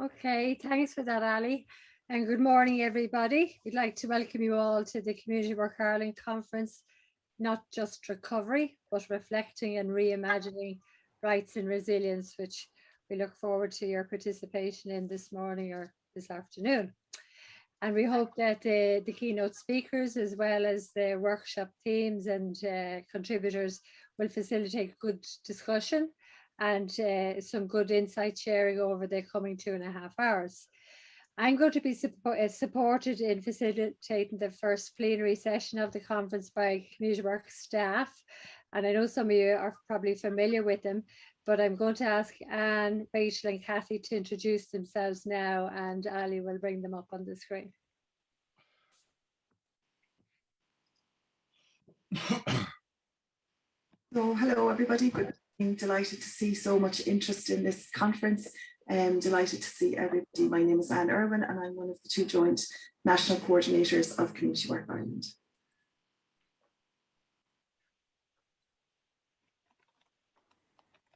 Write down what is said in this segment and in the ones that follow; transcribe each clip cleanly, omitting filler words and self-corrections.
Okay, thanks for that, Ali. And good morning, everybody. We'd like to welcome you all to the Community Work Ireland Conference, not just recovery, but reflecting and reimagining rights and resilience, which we look forward to your participation in this morning or this afternoon. And we hope that the keynote speakers, as well as the workshop themes and contributors, will facilitate good discussion and some good insight sharing over the coming 2.5 hours. I'm going to be supported in facilitating the first plenary session of the conference by Community Work staff. And I know some of you are probably familiar with them, but I'm going to ask Anne, Rachel and Kathy to introduce themselves now, and Ali will bring them up on the screen. So, hello everybody, good morning. Delighted to see so much interest in this conference. Delighted to see everybody. My name is Anne Irwin and I'm one of the two joint national coordinators of Community Work Ireland.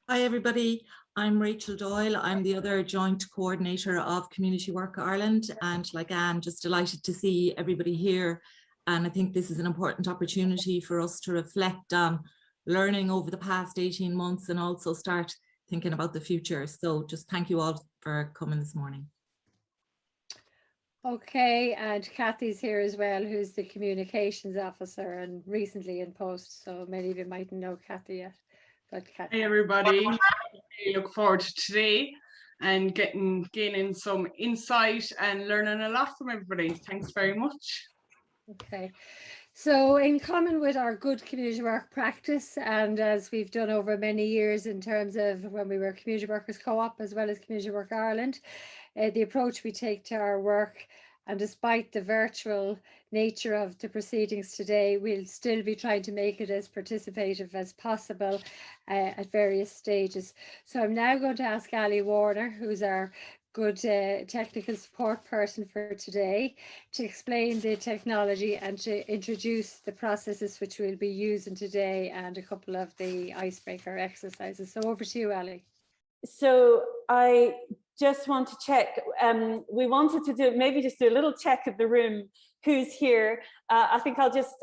Hi everybody, I'm Rachel Doyle. I'm the other joint coordinator of Community Work Ireland, and like Anne, just delighted to see everybody here. And I think this is an important opportunity for us to reflect on learning over the past 18 months and also start thinking about the future. So just thank you all for coming this morning. Okay, and Kathy's here as well, who's the communications officer and recently in post. So many of you mightn't know Kathy yet. Hey everybody, I look forward to today and gaining some insight and learning a lot from everybody. Thanks very much. Okay, so in common with our good community work practice, and as we've done over many years in terms of when we were Community Workers Co-op as well as Community Work Ireland, the approach we take to our work, and despite the virtual nature of the proceedings today, we'll still be trying to make it as participative as possible at various stages. So I'm now going to ask Ali Warner, who's our good technical support person for today, to explain the technology and to introduce the processes which we'll be using today and a couple of the icebreaker exercises. So over to you, Ali. So I just want to check, we wanted to do maybe just do a little check of the room, who's here. I think I'll just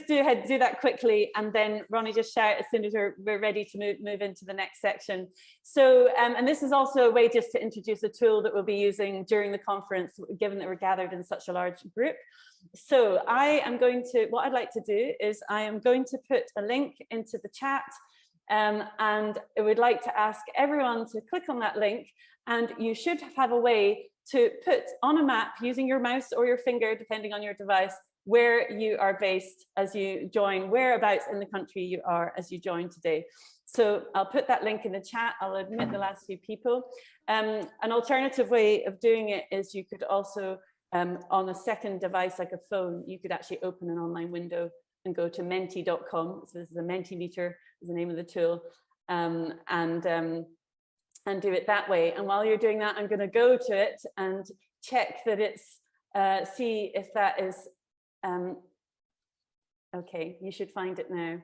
do that quickly, and then Ronnie just shout as soon as we're ready to move into the next section. So and this is also a way just to introduce a tool that we'll be using during the conference, given that we're gathered in such a large group. So what I'd like to do is I am going to put a link into the chat. And I would like to ask everyone to click on that link, and you should have a way to put on a map using your mouse or your finger, depending on your device, where you are based as you join, whereabouts in the country you are as you join today. So I'll put that link in the chat. I'll admit the last few people. An alternative way of doing it is you could also, on a second device like a phone, you could actually open an online window and go to menti.com. So this is a Mentimeter, is the name of the tool, and do it that way. And while you're doing that, I'm going to go to it and check that it's, see if that is, okay, you should find it now.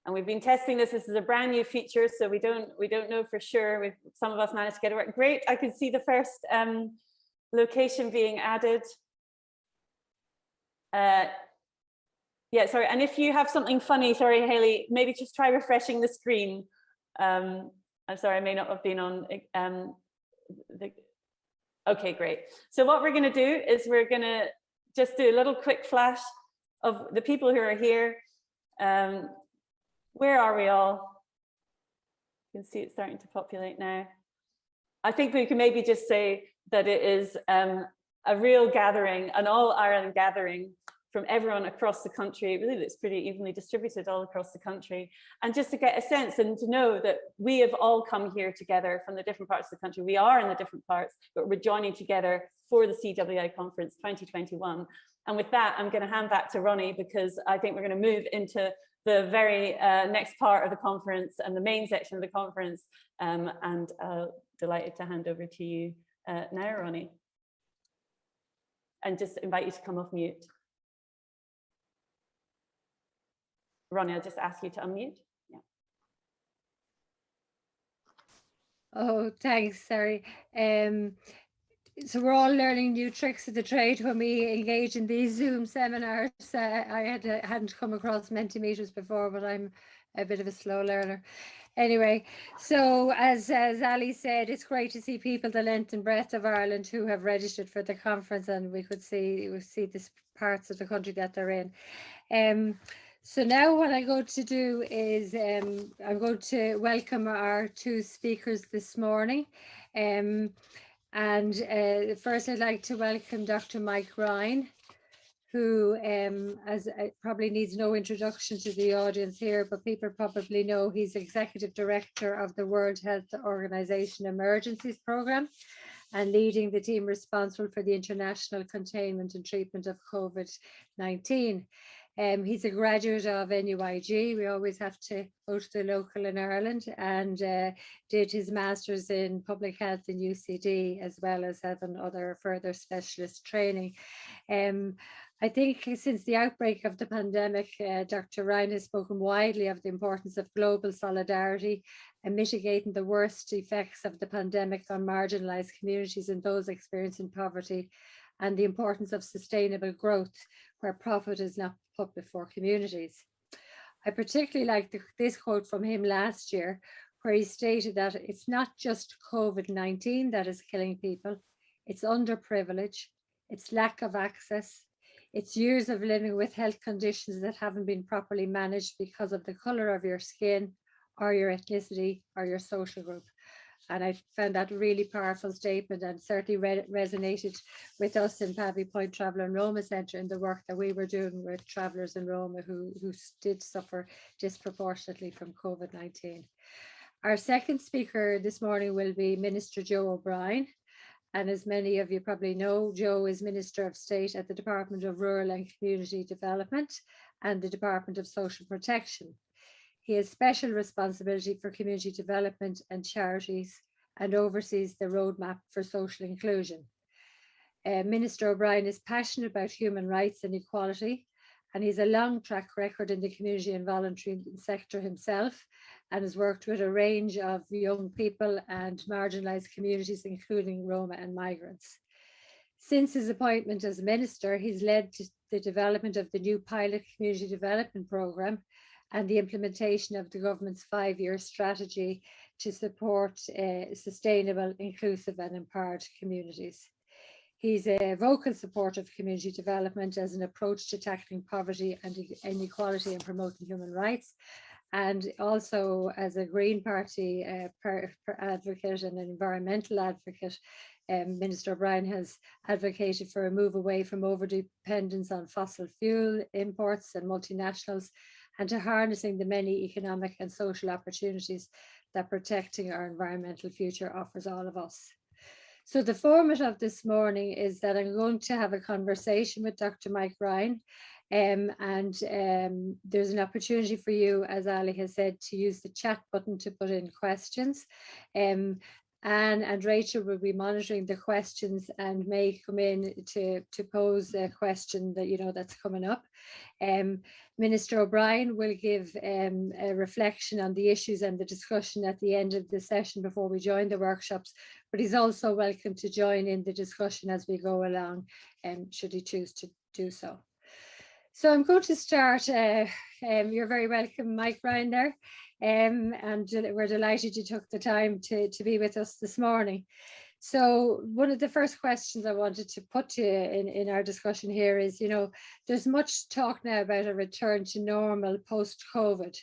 And we've been testing this. This is a brand new feature, so we don't know for sure. Some of us managed to get it right. Great, I can see the first location being added. Yeah, sorry, and if you have something funny, sorry, Haley, maybe just try refreshing the screen. I'm sorry, I may not have been on. Okay, great. So what we're going to do is we're going to just do a little quick flash of the people who are here. Where are we all? You can see it's starting to populate now. I think we can maybe just say that it is a real gathering, an all-Ireland gathering from everyone across the country. Really, it's pretty evenly distributed all across the country. And just to get a sense and to know that we have all come here together from the different parts of the country. We are in the different parts, but we're joining together for the CWI conference 2021. And with that, I'm going to hand back to Ronnie, because I think we're going to move into the very next part of the conference and the main section of the conference. And delighted to hand over to you now, Ronnie. And just invite you to come off mute. Ronnie, I'll just ask you to unmute. Yeah. Oh, thanks, Sari. So we're all learning new tricks of the trade when we engage in these Zoom seminars. I hadn't come across Mentimeters before, but I'm a bit of a slow learner. Anyway, so as Ali said, it's great to see people the length and breadth of Ireland who have registered for the conference, and we see the parts of the country that they're in. So now what I'm going to do is I'm going to welcome our two speakers this morning. And first I'd like to welcome Dr. Mike Ryan, who as probably needs no introduction to the audience here, but people probably know he's Executive Director of the World Health Organization Emergencies Programme and leading the team responsible for the international containment and treatment of COVID-19. He's a graduate of NUIG. We always have to go to the local in Ireland, and did his master's in public health in UCD, as well as having other further specialist training. I think since the outbreak of the pandemic, Dr. Ryan has spoken widely of the importance of global solidarity and mitigating the worst effects of the pandemic on marginalised communities and those experiencing poverty, and the importance of sustainable growth where profit is not put before communities. I particularly like this quote from him last year, where he stated that it's not just COVID-19 that is killing people, it's underprivilege, it's lack of access, it's years of living with health conditions that haven't been properly managed because of the colour of your skin or your ethnicity or your social group. And I found that a really powerful statement, and certainly resonated with us in Pavy Point Traveller and Roma Centre in the work that we were doing with travellers in Roma who did suffer disproportionately from COVID-19. Our second speaker this morning will be Minister Joe O'Brien. And as many of you probably know, Joe is Minister of State at the Department of Rural and Community Development and the Department of Social Protection. He has special responsibility for community development and charities and oversees the roadmap for social inclusion. Minister O'Brien is passionate about human rights and equality, and he's a long track record in the community and voluntary sector himself, and has worked with a range of young people and marginalised communities, including Roma and migrants. Since his appointment as Minister, he's led the development of the new pilot community development programme and the implementation of the government's 5-year strategy to support sustainable, inclusive and empowered communities. He's a vocal supporter of community development as an approach to tackling poverty and inequality and promoting human rights, and also as a Green Party advocate and an environmental advocate. Minister O'Brien has advocated for a move away from over-dependence on fossil fuel imports and multinationals, and to harnessing the many economic and social opportunities that protecting our environmental future offers all of us. So the format of this morning is that I'm going to have a conversation with Dr. Mike Ryan, and there's an opportunity for you, as Ali has said, to use the chat button to put in questions. Anne and Rachel will be monitoring the questions and may come in to pose a question that that's coming up. Minister O'Brien will give a reflection on the issues and the discussion at the end of the session before we join the workshops, but he's also welcome to join in the discussion as we go along, should he choose to do so. So I'm going to start. You're very welcome, Mike Ryan there. And we're delighted you took the time to be with us this morning. So one of the first questions I wanted to put to you in our discussion here is, there's much talk now about a return to normal post-COVID.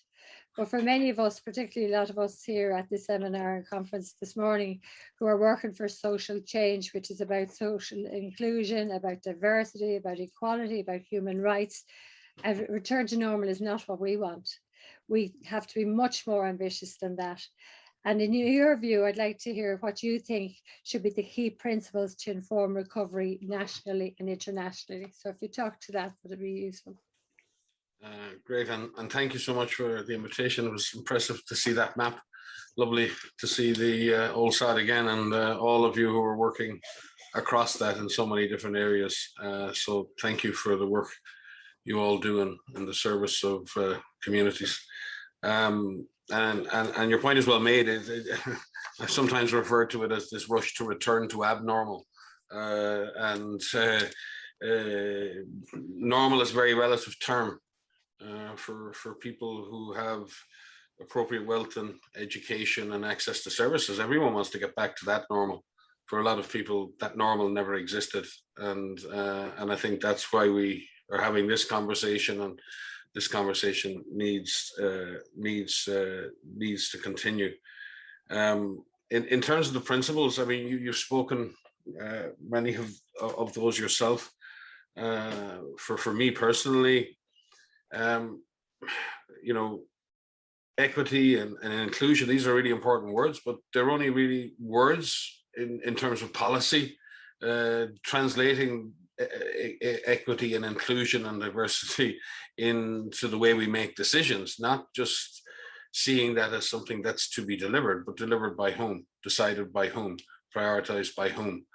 But for many of us, particularly a lot of us here at the seminar and conference this morning, who are working for social change, which is about social inclusion, about diversity, about equality, about human rights, a return to normal is not what we want. We have to be much more ambitious than that. And in your view, I'd like to hear what you think should be the key principles to inform recovery nationally and internationally. So if you talk to that, would it be useful? Great, and thank you so much for the invitation. It was impressive to see that map. Lovely to see the old site again, and all of you who are working across that in so many different areas. So thank you for the work you all do in the service of communities. And your point is well made. I sometimes refer to it as this rush to return to abnormal. Normal is a very relative term for people who have appropriate wealth and education and access to services. Everyone wants to get back to that normal. For a lot of people, that normal never existed, and I think that's why we are having this conversation, and this conversation needs to continue. In terms of the principles, I mean, you've spoken many of those yourself. For me personally, you know, equity and inclusion, these are really important words, but they're only really words in terms of policy. Translating equity and inclusion and diversity into the way we make decisions, not just seeing that as something that's to be delivered, but delivered by whom, decided by whom, prioritized by whom.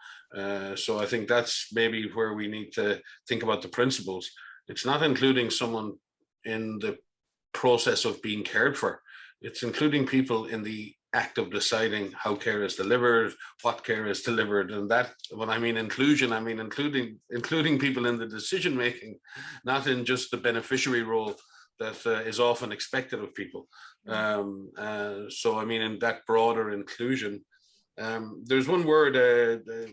So I think that's maybe where we need to think about the principles. It's not including someone in the process of being cared for. It's including people in the act of deciding how care is delivered, what care is delivered. And that, when I mean inclusion, I mean including people in the decision making, not in just the beneficiary role that is often expected of people. So I mean, in that broader inclusion, there's one word,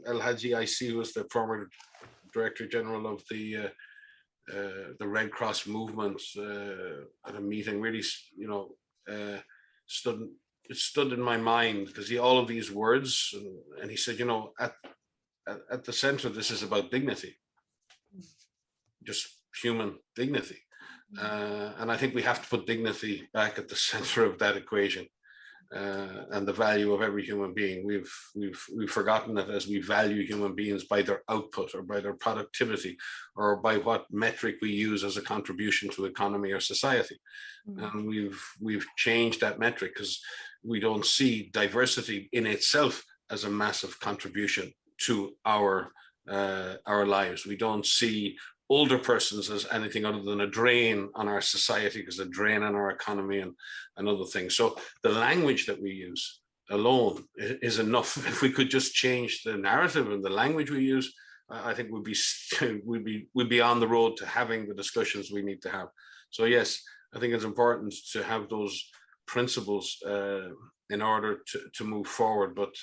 El Hadji IC, who was the former Director General of the Red Cross movement, at a meeting, really, you know, stood in my mind, because all of these words, and he said, you know, at the center, this is about dignity, just human dignity. And I think we have to put dignity back at the center of that equation, and the value of every human being. We've forgotten that, as we value human beings by their output or by their productivity or by what metric we use as a contribution to economy or society. And we've changed that metric because we don't see diversity in itself as a massive contribution to our lives. We don't see older persons as anything other than a drain on our society, because a drain on our economy and other things. So the language that we use alone is enough. If we could just change the narrative and the language we use, I think we'd be on the road to having the discussions we need to have. So yes, I think it's important to have those principles in order to move forward. But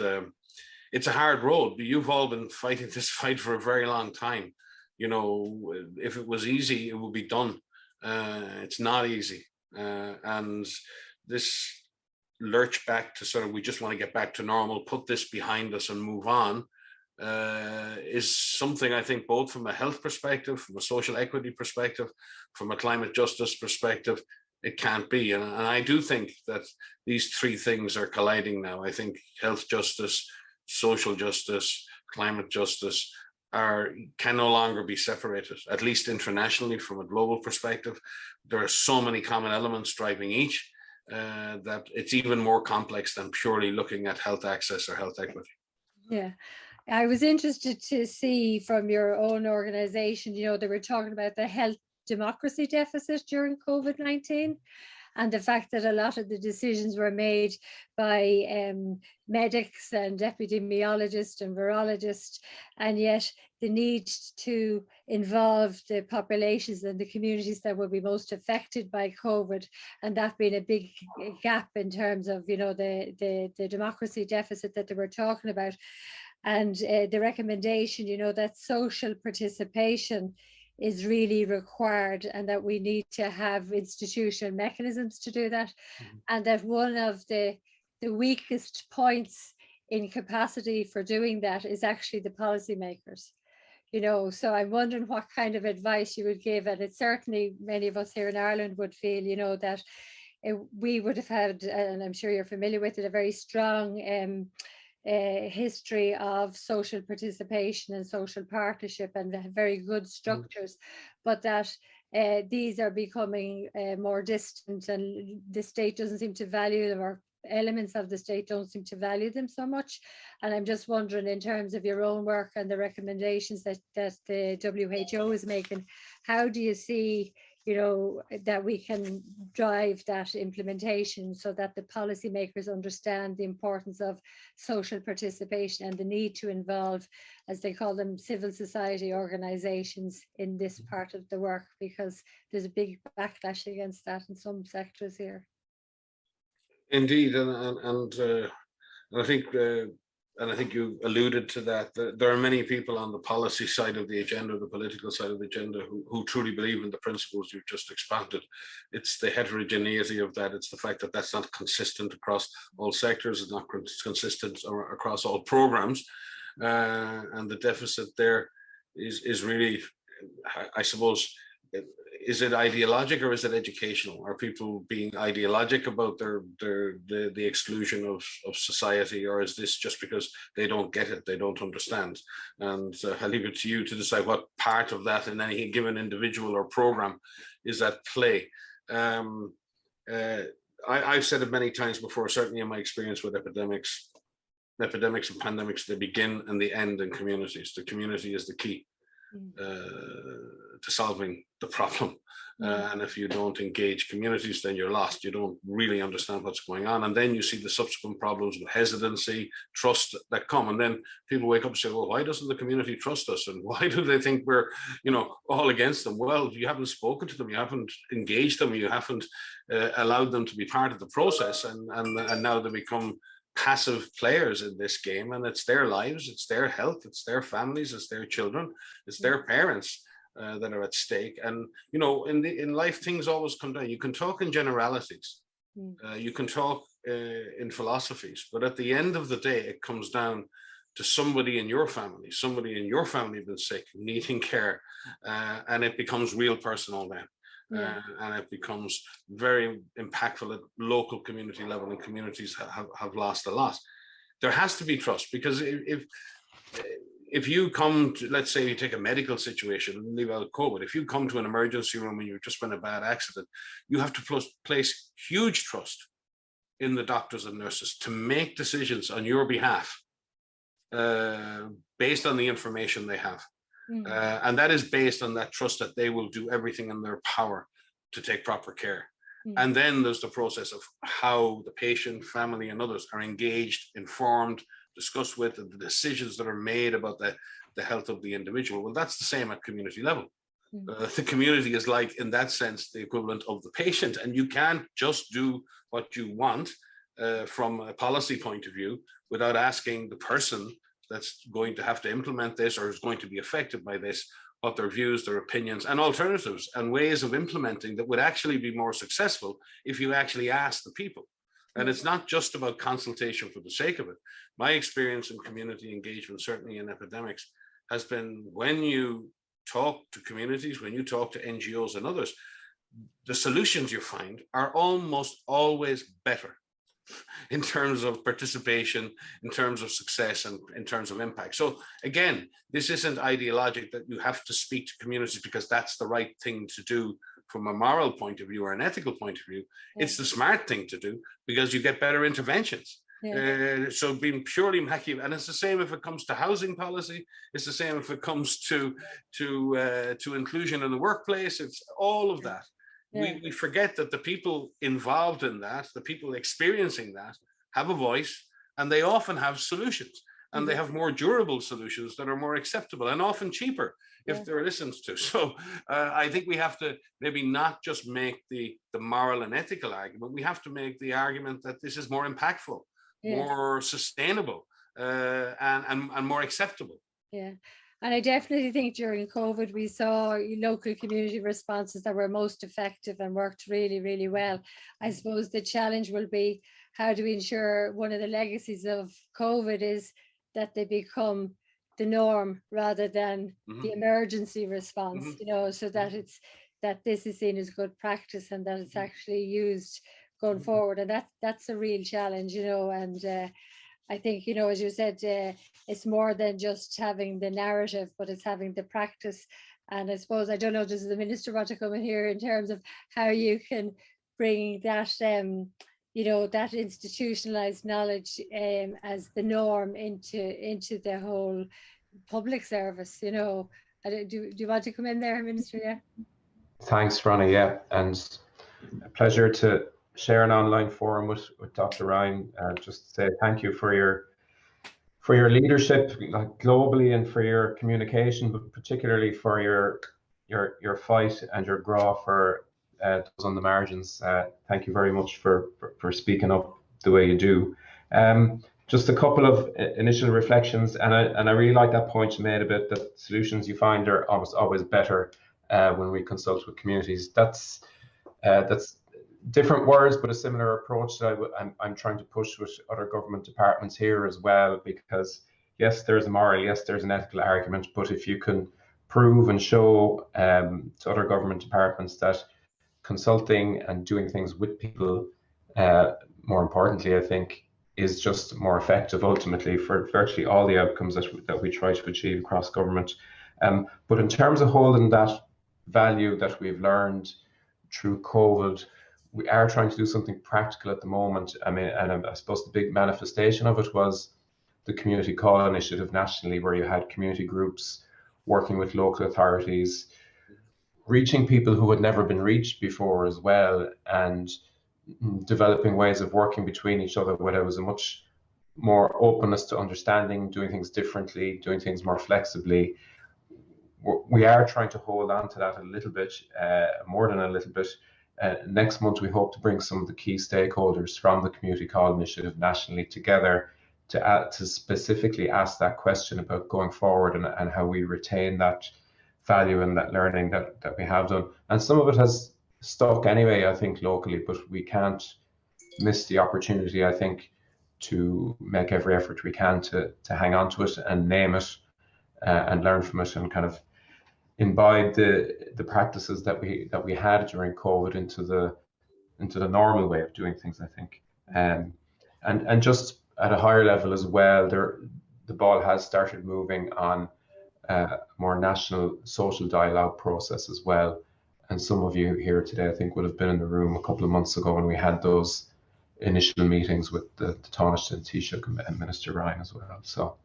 it's a hard road. You've all been fighting this fight for a very long time. You know, if it was easy, it would be done. It's not easy. And this lurch back to sort of, we just want to get back to normal, put this behind us and move on, is something, I think, both from a health perspective, from a social equity perspective, from a climate justice perspective, it can't be. And I do think that these three things are colliding now. I think health justice, social justice, climate justice can no longer be separated, at least internationally. From a global perspective, there are so many common elements driving each that it's even more complex than purely looking at health access or health equity. Yeah, I was interested to see from your own organization, you know, they were talking about the health democracy deficit during COVID-19. And the fact that a lot of the decisions were made by medics and epidemiologists and virologists, and yet the need to involve the populations and the communities that will be most affected by COVID, and that being a big gap in terms of, you know, the democracy deficit that they were talking about. And the recommendation, you know, that social participation is really required, and that we need to have institutional mechanisms to do that. And that one of the weakest points in capacity for doing that is actually the policymakers. You know, so I'm wondering what kind of advice you would give. And it's certainly, many of us here in Ireland would feel, you know, that we would have had, and I'm sure you're familiar with it, a very strong history of social participation and social partnership, and very good structures, but that these are becoming more distant, and the state doesn't seem to value them, or elements of the state don't seem to value them so much. And I'm just wondering, in terms of your own work and the recommendations that the WHO is making, how do you see, you know, that we can drive that implementation so that the policymakers understand the importance of social participation and the need to involve, as they call them, civil society organizations in this part of the work, because there's a big backlash against that in some sectors here. Indeed, and I think you alluded to that. There are many people on the policy side of the agenda, the political side of the agenda, who truly believe in the principles you've just expounded. It's the heterogeneity of that. It's the fact that that's not consistent across all sectors. It's not consistent across all programs, and the deficit there is really, I suppose, is it ideologic or is it educational? Are people being ideologic about the exclusion of society, or is this just because they don't get it, they don't understand? And I'll leave it to you to decide what part of that in any given individual or program is at play. I've said it many times before, certainly in my experience with epidemics and pandemics, they begin and they end in communities. The community is the key to solving the problem. And if you don't engage communities, then you're lost. You don't really understand what's going on. And then you see the subsequent problems with hesitancy, trust that come. And then people wake up and say, well, why doesn't the community trust us? And why do they think we're, you know, all against them? Well, you haven't spoken to them. You haven't engaged them. You haven't allowed them to be part of the process. And now they become passive players in this game, and it's their lives, it's their health, it's their families, it's their children, it's their parents that are at stake. And you know, in life, things always come down. You can talk in generalities, you can talk in philosophies, but at the end of the day, it comes down to somebody in your family been sick, needing care, and it becomes real personal then. And it becomes very impactful at local community level, and communities have lost a lot. There has to be trust, because if you come to, let's say you take a medical situation, leave out COVID, if you come to an emergency room and you've just been in a bad accident, you have to place huge trust in the doctors and nurses to make decisions on your behalf based on the information they have. And that is based on that trust that they will do everything in their power to take proper care. And then there's the process of how the patient, family, and others are engaged, informed, discussed with, and the decisions that are made about the health of the individual. Well, that's the same at community level. The community is, like, in that sense, the equivalent of the patient, and you can't just do what you want from a policy point of view without asking the person that's going to have to implement this or is going to be affected by this, what their views, their opinions, and alternatives and ways of implementing that would actually be more successful if you actually ask the people. And it's not just about consultation for the sake of it. My experience in community engagement, certainly in epidemics, has been when you talk to communities, when you talk to NGOs and others, the solutions you find are almost always better in terms of participation, in terms of success, and in terms of impact. So again, this isn't ideologic that you have to speak to communities because that's the right thing to do from a moral point of view or an ethical point of view. It's the smart thing to do because you get better interventions. So being purely Machiavellian, and it's the same if it comes to housing policy, it's the same if it comes to inclusion in the workplace, it's all of that. We forget that the people involved in that, the people experiencing that, have a voice, and they often have solutions, and they have more durable solutions that are more acceptable and often cheaper if they're listened to. So I think we have to maybe not just make the moral and ethical argument, we have to make the argument that this is more impactful, more sustainable, and more acceptable. And I definitely think during COVID, we saw local community responses that were most effective and worked really, really well. I suppose the challenge will be, how do we ensure one of the legacies of COVID is that they become the norm rather than the emergency response, you know, so that this is seen as good practice and that it's actually used going forward. And that's a real challenge, you know, and I think, you know, as you said, it's more than just having the narrative, but it's having the practice. And I suppose, I don't know, does the minister want to come in here in terms of how you can bring that, you know, that institutionalized knowledge as the norm into the whole public service, you know? Do you want to come in there, Minister? Thanks, Ronnie. Yeah, and a pleasure to share an online forum with Dr. Ryan. Just to say thank you for your leadership, like, globally, and for your communication, but particularly for your fight and your draw for those on the margins. Thank you very much for speaking up the way you do. Just a couple of initial reflections, and I really like that point you made about the solutions you find are always better when we consult with communities. That's different words, but a similar approach that I'm trying to push with other government departments here as well, because yes, there's a moral, yes, there's an ethical argument, but if you can prove and show to other government departments that consulting and doing things with people, more importantly, I think, is just more effective ultimately for virtually all the outcomes that we try to achieve across government. But in terms of holding that value that we've learned through COVID, we are trying to do something practical at the moment. I mean, and I suppose the big manifestation of it was the Community Call initiative nationally, where you had community groups working with local authorities, reaching people who had never been reached before as well, and developing ways of working between each other where there was a much more openness to understanding, doing things differently, doing things more flexibly. We are trying to hold on to that a little bit, more than a little bit. Next month, we hope to bring some of the key stakeholders from the Community Call initiative nationally together to specifically ask that question about going forward and how we retain that value and that learning that we have done. And some of it has stuck anyway, I think, locally, but we can't miss the opportunity, I think, to make every effort we can to hang on to it and name it and learn from it, and kind of imbibe the practices that we had during COVID into the normal way of doing things, I think. And just at a higher level as well, the ball has started moving on more national social dialogue process as well. And some of you here today, I think, would have been in the room a couple of months ago when we had those initial meetings with the Taoiseach and Taoiseach and Minister Ryan as well. So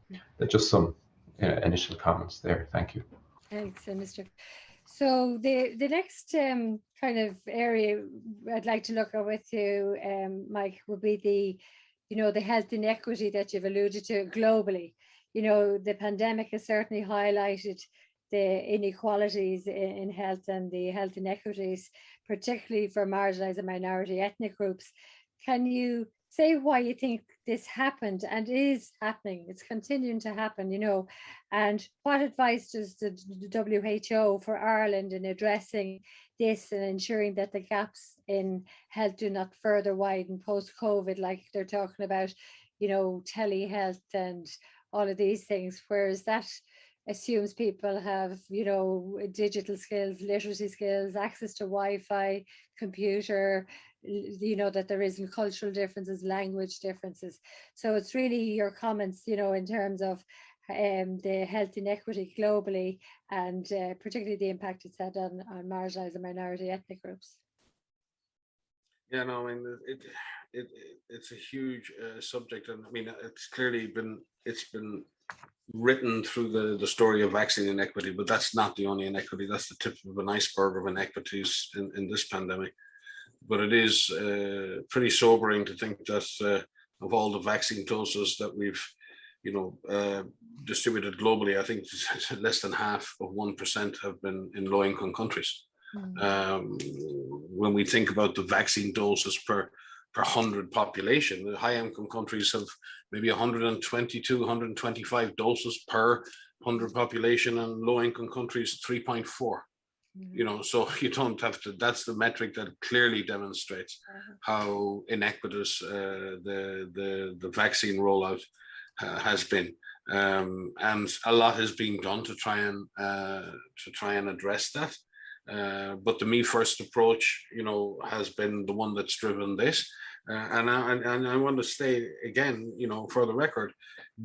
just some initial comments there. Thank you. Thanks, Mr. So the next kind of area I'd like to look at with you, Mike, would be the health inequity that you've alluded to globally. The pandemic has certainly highlighted the inequalities in health and the health inequities, particularly for marginalised and minority ethnic groups. Can you say why you think this happened and is happening? It's continuing to happen, and what advice does the WHO for Ireland in addressing this and ensuring that the gaps in health do not further widen post-COVID, like they're talking about, telehealth and all of these things, whereas that assumes people have, digital skills, literacy skills, access to Wi-Fi, computer, that there isn't cultural differences, language differences. So it's really your comments, in terms of the health inequity globally, and particularly the impact it's had on marginalised and minority ethnic groups. Yeah, no, I mean, it's a huge subject, and I mean, it's clearly been written through the story of vaccine inequity, but that's not the only inequity. That's the tip of an iceberg of inequities in this pandemic. But it is pretty sobering to think that of all the vaccine doses that we've distributed globally, I think less than half of 1% have been in low-income countries. When we think about the vaccine doses per 100 population, the high-income countries have maybe 122, 125 doses per 100 population, and low-income countries 3.4. So you don't have to. That's the metric that clearly demonstrates how inequitous the vaccine rollout has been, and a lot is being done to try and address that. But the me first approach, has been the one that's driven this. And I want to say again, for the record,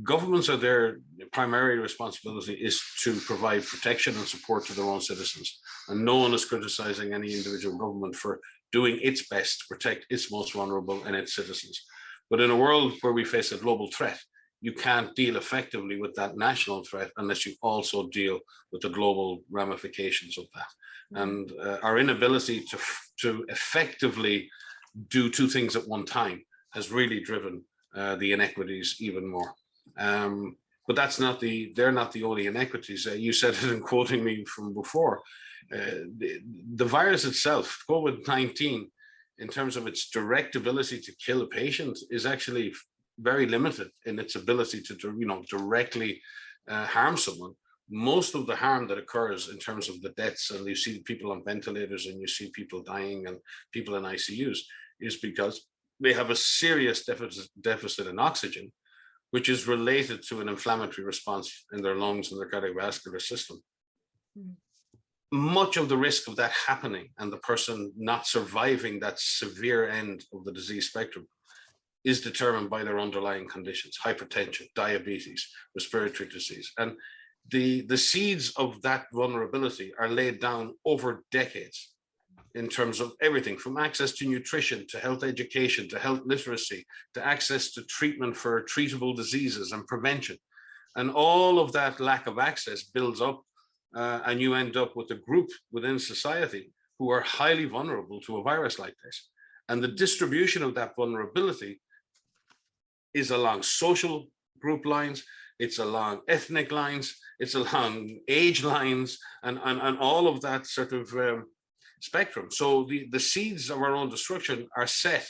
governments are their primary responsibility is to provide protection and support to their own citizens. And no one is criticizing any individual government for doing its best to protect its most vulnerable and its citizens. But in a world where we face a global threat, you can't deal effectively with that national threat unless you also deal with the global ramifications of that. And our inability to effectively do two things at one time has really driven the inequities even more. But they're not the only inequities. You said it in quoting me from before. The virus itself, COVID-19, in terms of its direct ability to kill a patient, is actually very limited in its ability to, directly harm someone. Most of the harm that occurs in terms of the deaths, and you see people on ventilators and you see people dying and people in ICUs, is because they have a serious deficit in oxygen, which is related to an inflammatory response in their lungs and their cardiovascular system. Much of the risk of that happening and the person not surviving that severe end of the disease spectrum is determined by their underlying conditions: hypertension, diabetes, respiratory disease. And the seeds of that vulnerability are laid down over decades in terms of everything from access to nutrition, to health education, to health literacy, to access to treatment for treatable diseases and prevention. And all of that lack of access builds up, and you end up with a group within society who are highly vulnerable to a virus like this. And the distribution of that vulnerability is along social group lines, it's along ethnic lines, it's along age lines, and all of that sort of spectrum. So the seeds of our own destruction are set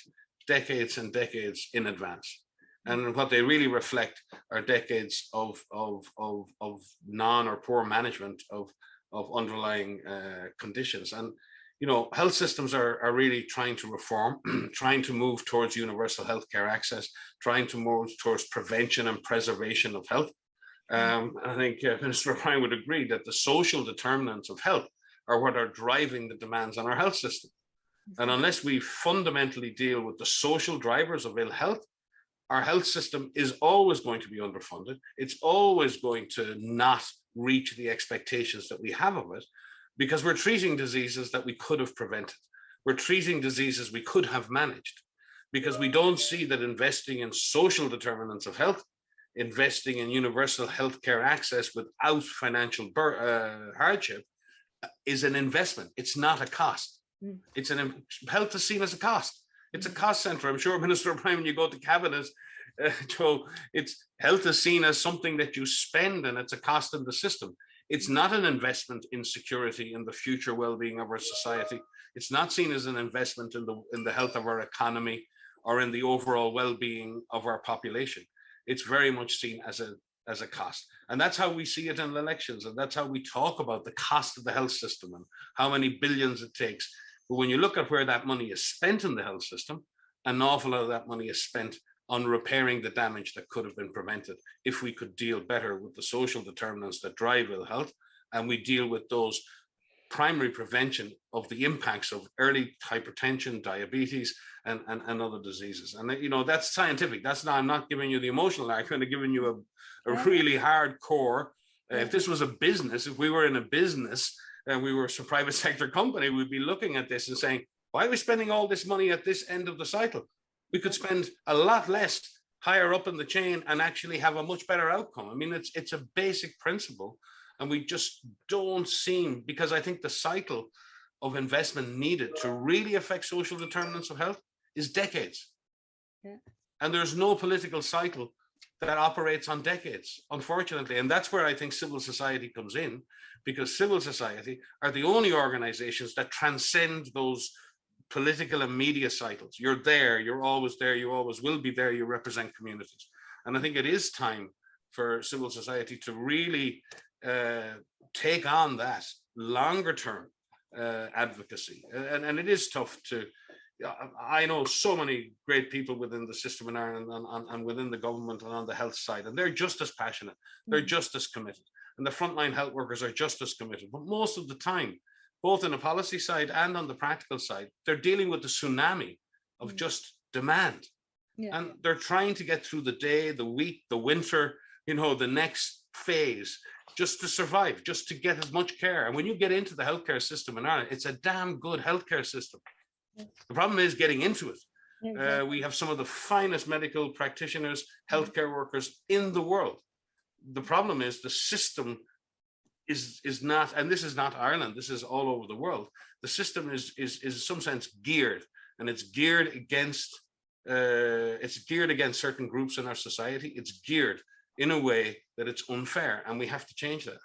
decades and decades in advance. And what they really reflect are decades of non or poor management of underlying conditions. And health systems are really trying to reform, trying to move towards universal healthcare access, trying to move towards prevention and preservation of health. I think Minister O'Brien would agree that the social determinants of health are what are driving the demands on our health system. And unless we fundamentally deal with the social drivers of ill health, our health system is always going to be underfunded. It's always going to not reach the expectations that we have of it, because we're treating diseases that we could have prevented. We're treating diseases we could have managed, because we don't see that investing in social determinants of health, investing in universal healthcare access without financial hardship is an investment. It's not a cost. Health is seen as a cost. It's a cost center. I'm sure, Minister O'Brien, when you go to cabinet, Joe, health is seen as something that you spend, and it's a cost in the system. It's not an investment in security and the future well-being of our society. It's not seen as an investment in the health of our economy or in the overall well-being of our population. It's very much seen as a cost. And that's how we see it in elections. And that's how we talk about the cost of the health system and how many billions it takes. But when you look at where that money is spent in the health system, an awful lot of that money is spent on repairing the damage that could have been prevented if we could deal better with the social determinants that drive ill health, and we deal with those primary prevention of the impacts of early hypertension, diabetes, and other diseases. And that's scientific. I'm not giving you the emotional argument. I'm giving you a really hardcore. If this was a business, if we were in a business and we were a private sector company, we'd be looking at this and saying, why are we spending all this money at this end of the cycle? We could spend a lot less higher up in the chain and actually have a much better outcome. I mean, it's a basic principle, and we just don't seem, because I think the cycle of investment needed to really affect social determinants of health is decades. Yeah. And there's no political cycle that operates on decades, unfortunately. And that's where I think civil society comes in, because civil society are the only organizations that transcend those political and media cycles. You're there, you're always there, you always will be there, you represent communities. And I think it is time for civil society to really take on that longer term advocacy. And it is tough to, I know so many great people within the system in Ireland and within the government and on the health side, and they're just as passionate, they're just as committed. And the frontline health workers are just as committed. But most of the time, both on the policy side and on the practical side, they're dealing with the tsunami of just demand. Yeah. And they're trying to get through the day, the week, the winter, the next phase, just to survive, just to get as much care. And when you get into the healthcare system in Ireland, it's a damn good healthcare system. The problem is getting into it. We have some of the finest medical practitioners, healthcare workers in the world. The problem is the system is not, and this is not Ireland, this is all over the world. The system is in some sense geared, and it's geared against certain groups in our society. It's geared in a way that it's unfair, and we have to change that.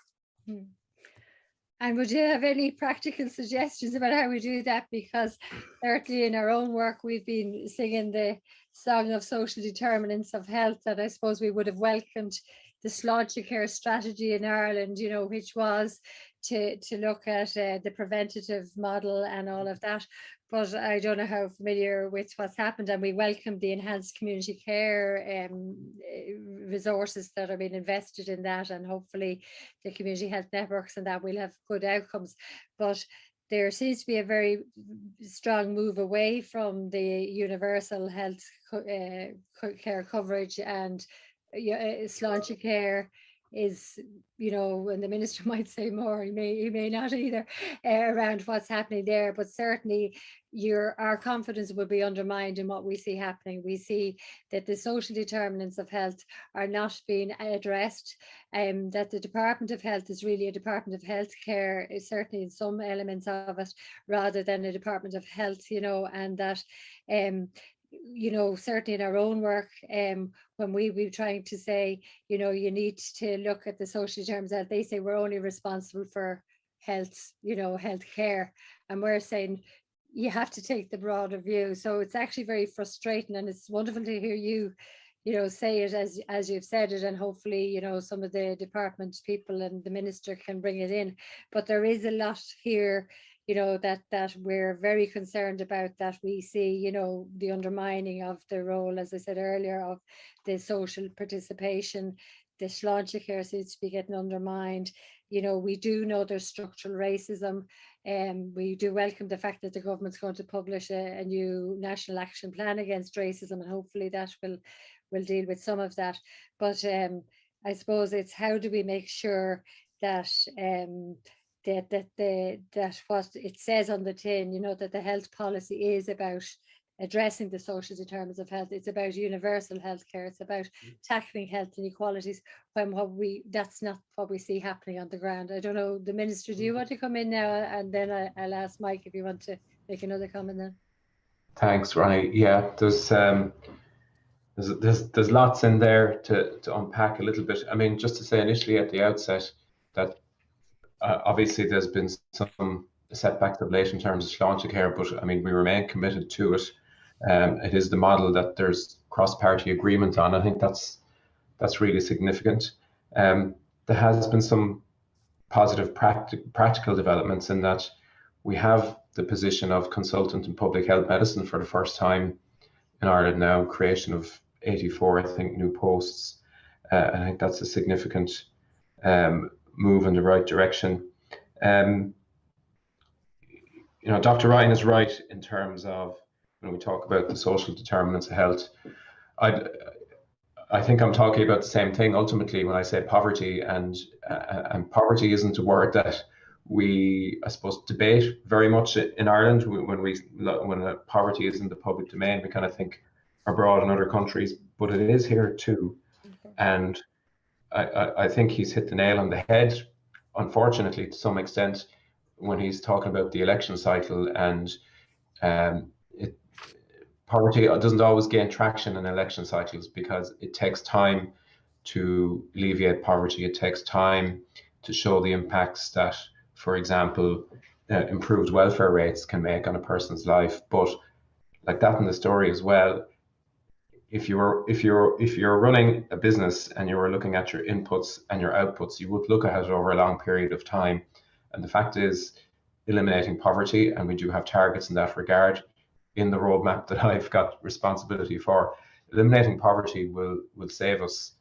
And would you have any practical suggestions about how we do that? Because certainly in our own work, we've been singing the song of social determinants of health, that I suppose we would have welcomed the Sláinte Care strategy in Ireland, you know, which was to look at the preventative model and all of that. But I don't know how familiar with what's happened, and we welcome the enhanced community care resources that are being invested in that, and hopefully the community health networks and that will have good outcomes. But there seems to be a very strong move away from the universal health care coverage, and Sláinte Care is, you know, and the minister might say more, he may not either, around what's happening there, but certainly our confidence will be undermined in what we see happening. We see that the social determinants of health are not being addressed, that the Department of Health is really a Department of Healthcare, certainly in some elements of it, rather than a Department of Health, you know, and that you know, certainly in our own work, when we're trying to say, you know, you need to look at the social determinants of health, they say we're only responsible for health, you know, health care, and we're saying you have to take the broader view. So it's actually very frustrating, and it's wonderful to hear you, you know, say it as you've said it, and hopefully, you know, some of the department people and the minister can bring it in. But there is a lot here, you know, that we're very concerned about, that we see, you know, the undermining of the role, as I said earlier, of the social participation. The Sláinte Care seems to be getting undermined. You know, we do know there's structural racism, and we do welcome the fact that the government's going to publish a new national action plan against racism, and hopefully that will deal with some of that. But I suppose it's how do we make sure that that what it says on the tin, you know, that the health policy is about addressing the social determinants of health. It's about universal healthcare. It's about tackling health inequalities, when that's not what we see happening on the ground. I don't know, the minister, do you want to come in now? And then I'll ask Mike if you want to make another comment then. Thanks, Ronnie. Yeah, there's lots in there to unpack a little bit. I mean, just to say initially at the outset that obviously there's been some setbacks of late in terms of Sláinte Care, but I mean, we remain committed to it. It is the model that there's cross-party agreement on. I think that's really significant. There has been some positive practical developments in that we have the position of consultant in public health medicine for the first time in Ireland now, creation of 84, I think, new posts. I think that's a significant move in the right direction. You know, Dr. Ryan is right in terms of when we talk about the social determinants of health. I think I'm talking about the same thing ultimately when I say poverty, and poverty isn't a word that we, I suppose, debate very much in Ireland. When poverty is in the public domain, we kind of think abroad in other countries, but it is here too. And I think he's hit the nail on the head, unfortunately, to some extent, when he's talking about the election cycle. And poverty doesn't always gain traction in election cycles because it takes time to alleviate poverty. It takes time to show the impacts that, for example, improved welfare rates can make on a person's life. But like that in the story as well, if you're running a business and you were looking at your inputs and your outputs, you would look at it over a long period of time. And the fact is, eliminating poverty, and we do have targets in that regard in the roadmap that I've got responsibility for, eliminating poverty will save us,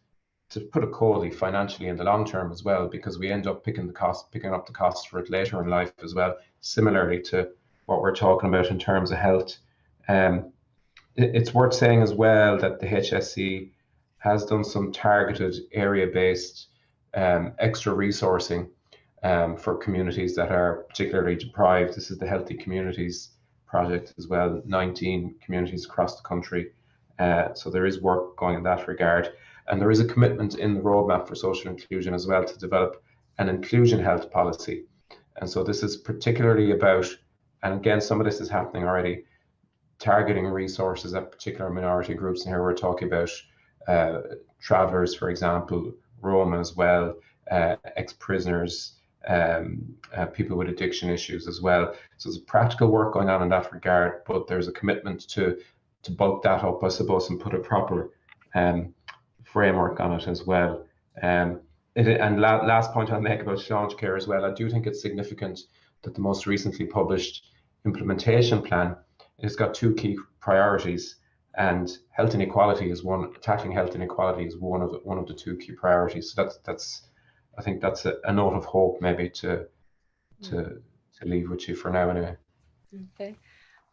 to put it coldly, financially in the long term as well, because we end up picking up the costs for it later in life as well, similarly to what we're talking about in terms of health. It's worth saying as well that the HSE has done some targeted area-based extra resourcing for communities that are particularly deprived. This is the Healthy Communities project as well, 19 communities across the country. So there is work going in that regard. And there is a commitment in the roadmap for social inclusion as well to develop an inclusion health policy. And so this is particularly about, and again, some of this is happening already, targeting resources at particular minority groups. And here we're talking about travellers, for example, Roma as well, ex-prisoners, people with addiction issues as well. So there's practical work going on in that regard, but there's a commitment to bulk that up, I suppose, and put a proper framework on it as well. And last point I'll make about Sean's care as well, I do think it's significant that the most recently published implementation plan has got 2 key priorities, and health inequality is one. Tackling health inequality is one of the 2 key priorities. So that's I think that's a note of hope maybe to leave with you for now anyway. Okay.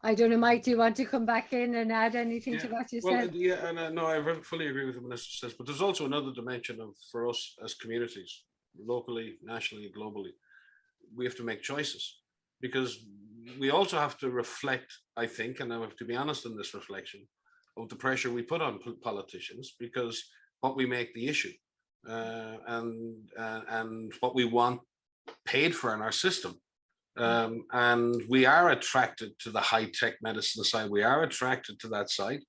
I don't know, Mike, do you want to come back in and add anything to what you said? Yeah, and no, I fully agree with what the Minister says, but there's also another dimension for us as communities, locally, nationally, globally. We have to make choices, because we also have to reflect, I think, and I have to be honest in this reflection, of the pressure we put on politicians, because what we make the issue, and what we want paid for in our system. And we are attracted to the high-tech medicine side. We are attracted to that side,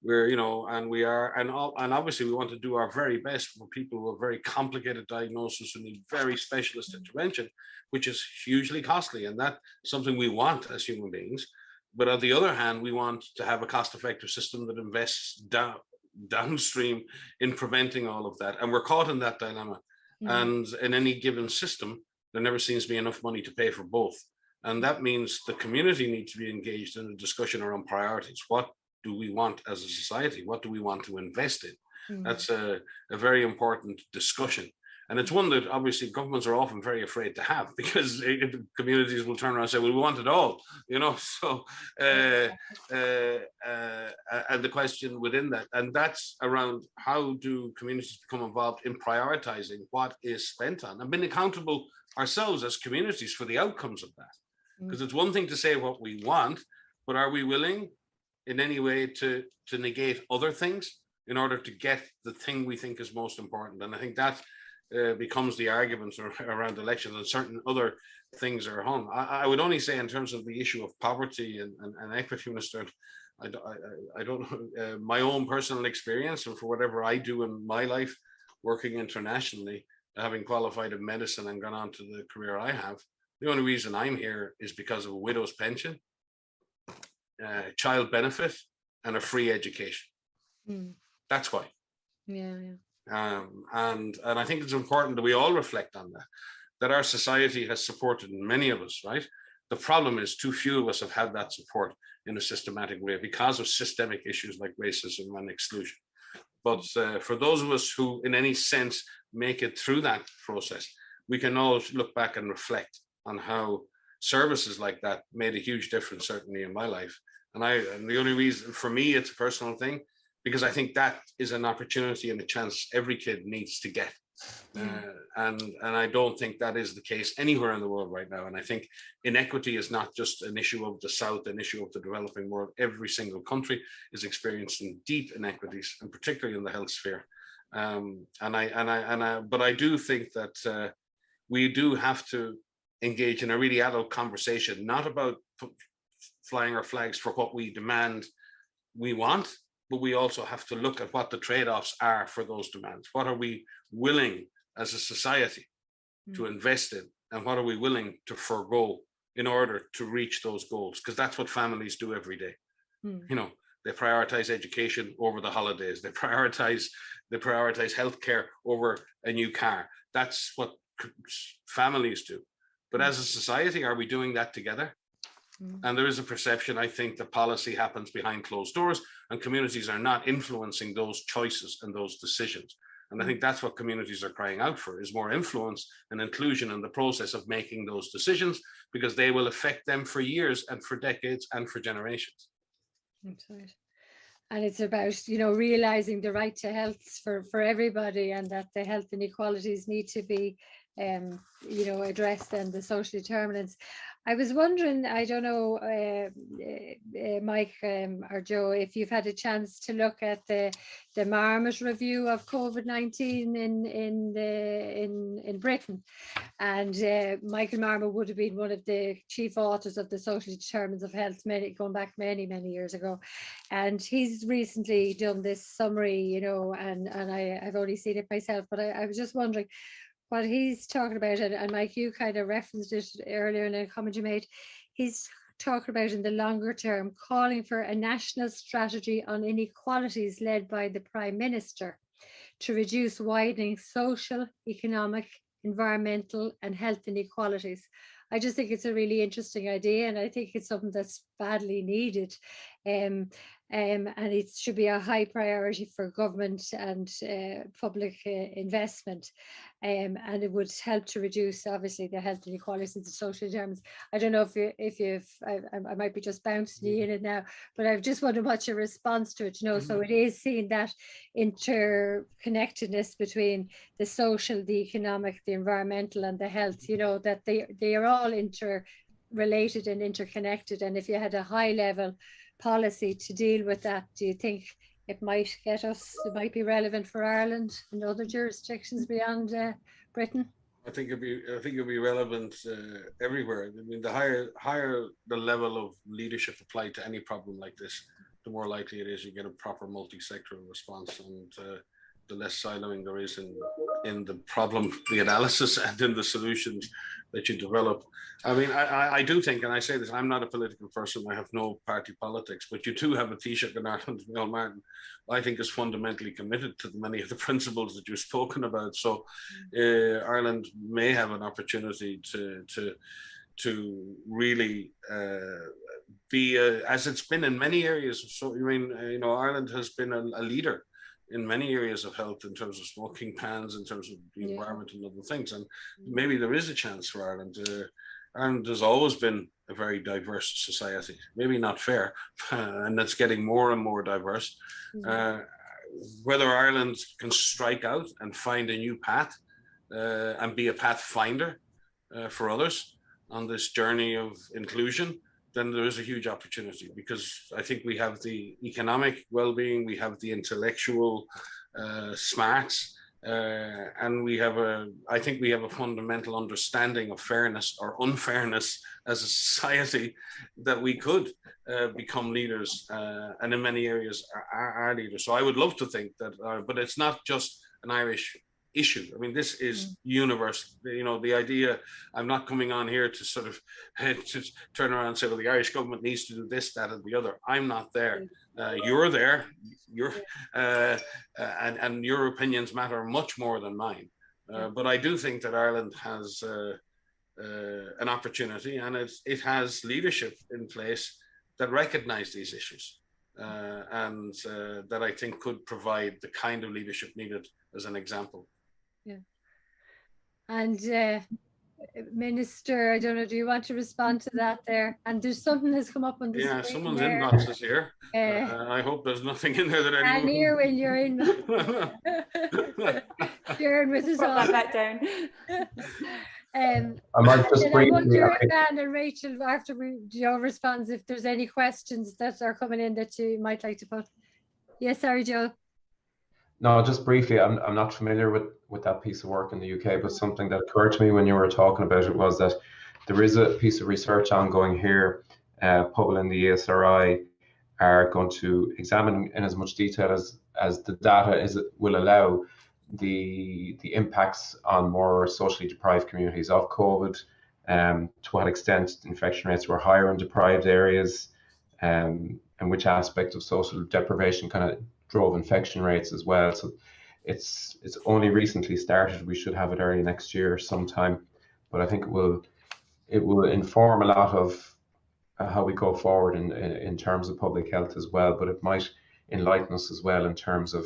where, you know, and obviously we want to do our very best for people who have very complicated diagnoses who need very specialist intervention, which is hugely costly, and that's something we want as human beings. But on the other hand, we want to have a cost-effective system that invests downstream in preventing all of that, and we're caught in that dilemma. And in any given system, there never seems to be enough money to pay for both. And that means the community needs to be engaged in a discussion around priorities. What do we want as a society? What do we want to invest in? That's a very important discussion. And it's one that obviously governments are often very afraid to have, because communities will turn around and say, well, we want it all, you know. So, and the question within that, and that's around how do communities become involved in prioritizing what is spent on, and being accountable ourselves as communities for the outcomes of that. Because it's one thing to say what we want, but are we willing in any way to negate other things in order to get the thing we think is most important? And I think that becomes the arguments around elections, and certain other things are hung. I would only say in terms of the issue of poverty and equity, Minister, I don't know, my own personal experience, and for whatever I do in my life, working internationally, having qualified in medicine and gone on to the career I have, the only reason I'm here is because of a widow's pension, child benefit, and a free education. That's why. Yeah. And I think it's important that we all reflect on that our society has supported many of us, right? The problem is too few of us have had that support in a systematic way because of systemic issues like racism and exclusion. But for those of us who in any sense make it through that process, we can all look back and reflect on how services like that made a huge difference, certainly in my life. And the only reason, for me, it's a personal thing, because I think that is an opportunity and a chance every kid needs to get. And I don't think that is the case anywhere in the world right now. And I think inequity is not just an issue of the South, an issue of the developing world. Every single country is experiencing deep inequities, and particularly in the health sphere. But I do think that we do have to engage in a really adult conversation, not about flying our flags for what we demand we want, but we also have to look at what the trade-offs are for those demands. What are we willing as a society to invest in, and what are we willing to forego in order to reach those goals? Because that's what families do every day. You know, they prioritize education over the holidays. They prioritize healthcare over a new car. That's what families do. But as a society, are we doing that together? And there is a perception, I think, that policy happens behind closed doors, and communities are not influencing those choices and those decisions. And I think that's what communities are crying out for, is more influence and inclusion in the process of making those decisions, because they will affect them for years and for decades and for generations. That's right. And it's about, you know, realizing the right to health for everybody, and that the health inequalities need to be you know, address then the social determinants. I was wondering, I don't know, Mike or Joe, if you've had a chance to look at the Marmot review of COVID-19 in Britain. And Michael Marmot would have been one of the chief authors of the social determinants of health, going back many years ago. And he's recently done this summary, you know, and I've only seen it myself, but I was just wondering what he's talking about, and Mike, you kind of referenced it earlier in a comment you made. He's talking about in the longer term, calling for a national strategy on inequalities led by the Prime Minister to reduce widening social, economic, environmental and health inequalities. I just think it's a really interesting idea, and I think it's something that's badly needed. And it should be a high priority for government and public investment. And it would help to reduce, obviously, the health inequalities and the social determinants. I don't know I might be just bouncing you in it now, but I've just wondered what's your response to it, you know. So it is seeing that interconnectedness between the social, the economic, the environmental and the health, you know, that they are all interrelated and interconnected. And if you had a high level policy to deal with that, do you think it might be relevant for Ireland and other jurisdictions beyond Britain? I think it'd be relevant everywhere. I mean, the higher the level of leadership applied to any problem like this, the more likely it is you get a proper multi-sectoral response, and the less siloing there is in the problem, the analysis, and in the solutions that you develop. I mean, I do think, and I say this, I'm not a political person, I have no party politics, but you do have a Taoiseach in Ireland, Neil Martin, I think is fundamentally committed to many of the principles that you've spoken about. So Ireland may have an opportunity to really be, as it's been in many areas. So, I mean, you know, Ireland has been a leader in many areas of health, in terms of smoking bans, in terms of the environment and other things. And maybe there is a chance for Ireland. Ireland has always been a very diverse society, maybe not fair, and that's getting more and more diverse. Whether Ireland can strike out and find a new path and be a pathfinder for others on this journey of inclusion, then there is a huge opportunity, because I think we have the economic well-being, we have the intellectual smarts, and I think we have a fundamental understanding of fairness or unfairness as a society, that we could become leaders, and in many areas are leaders. So I would love to think that, but it's not just an Irish issue. I mean, this is universal. You know, the idea, I'm not coming on here to sort of to turn around and say, well, the Irish government needs to do this, that, and the other. I'm not there. You're there. And your opinions matter much more than mine. But I do think that Ireland has an opportunity, and it has leadership in place that recognise these issues, and that I think could provide the kind of leadership needed as an example. Yeah. And Minister, I don't know, do you want to respond to that there? And there's something has come up on the screen. Someone's inbox is here. I hope there's nothing in there that anyone... And here when you're in. Sharing with us all. Put that down. I might just I wonder if Anne and Rachel, after Joe responds, if there's any questions that are coming in that you might like to put. Yes, sorry, Joe. No, just briefly, I'm not familiar with that piece of work in the UK, but something that occurred to me when you were talking about it was that there is a piece of research ongoing here. Pobl and the ESRI are going to examine in as much detail as the data will allow the impacts on more socially deprived communities of COVID, to what extent infection rates were higher in deprived areas, and which aspect of social deprivation kind of drove infection rates as well. So it's only recently started. We should have it early next year sometime, but I think it will inform a lot of how we go forward in terms of public health as well, but it might enlighten us as well in terms of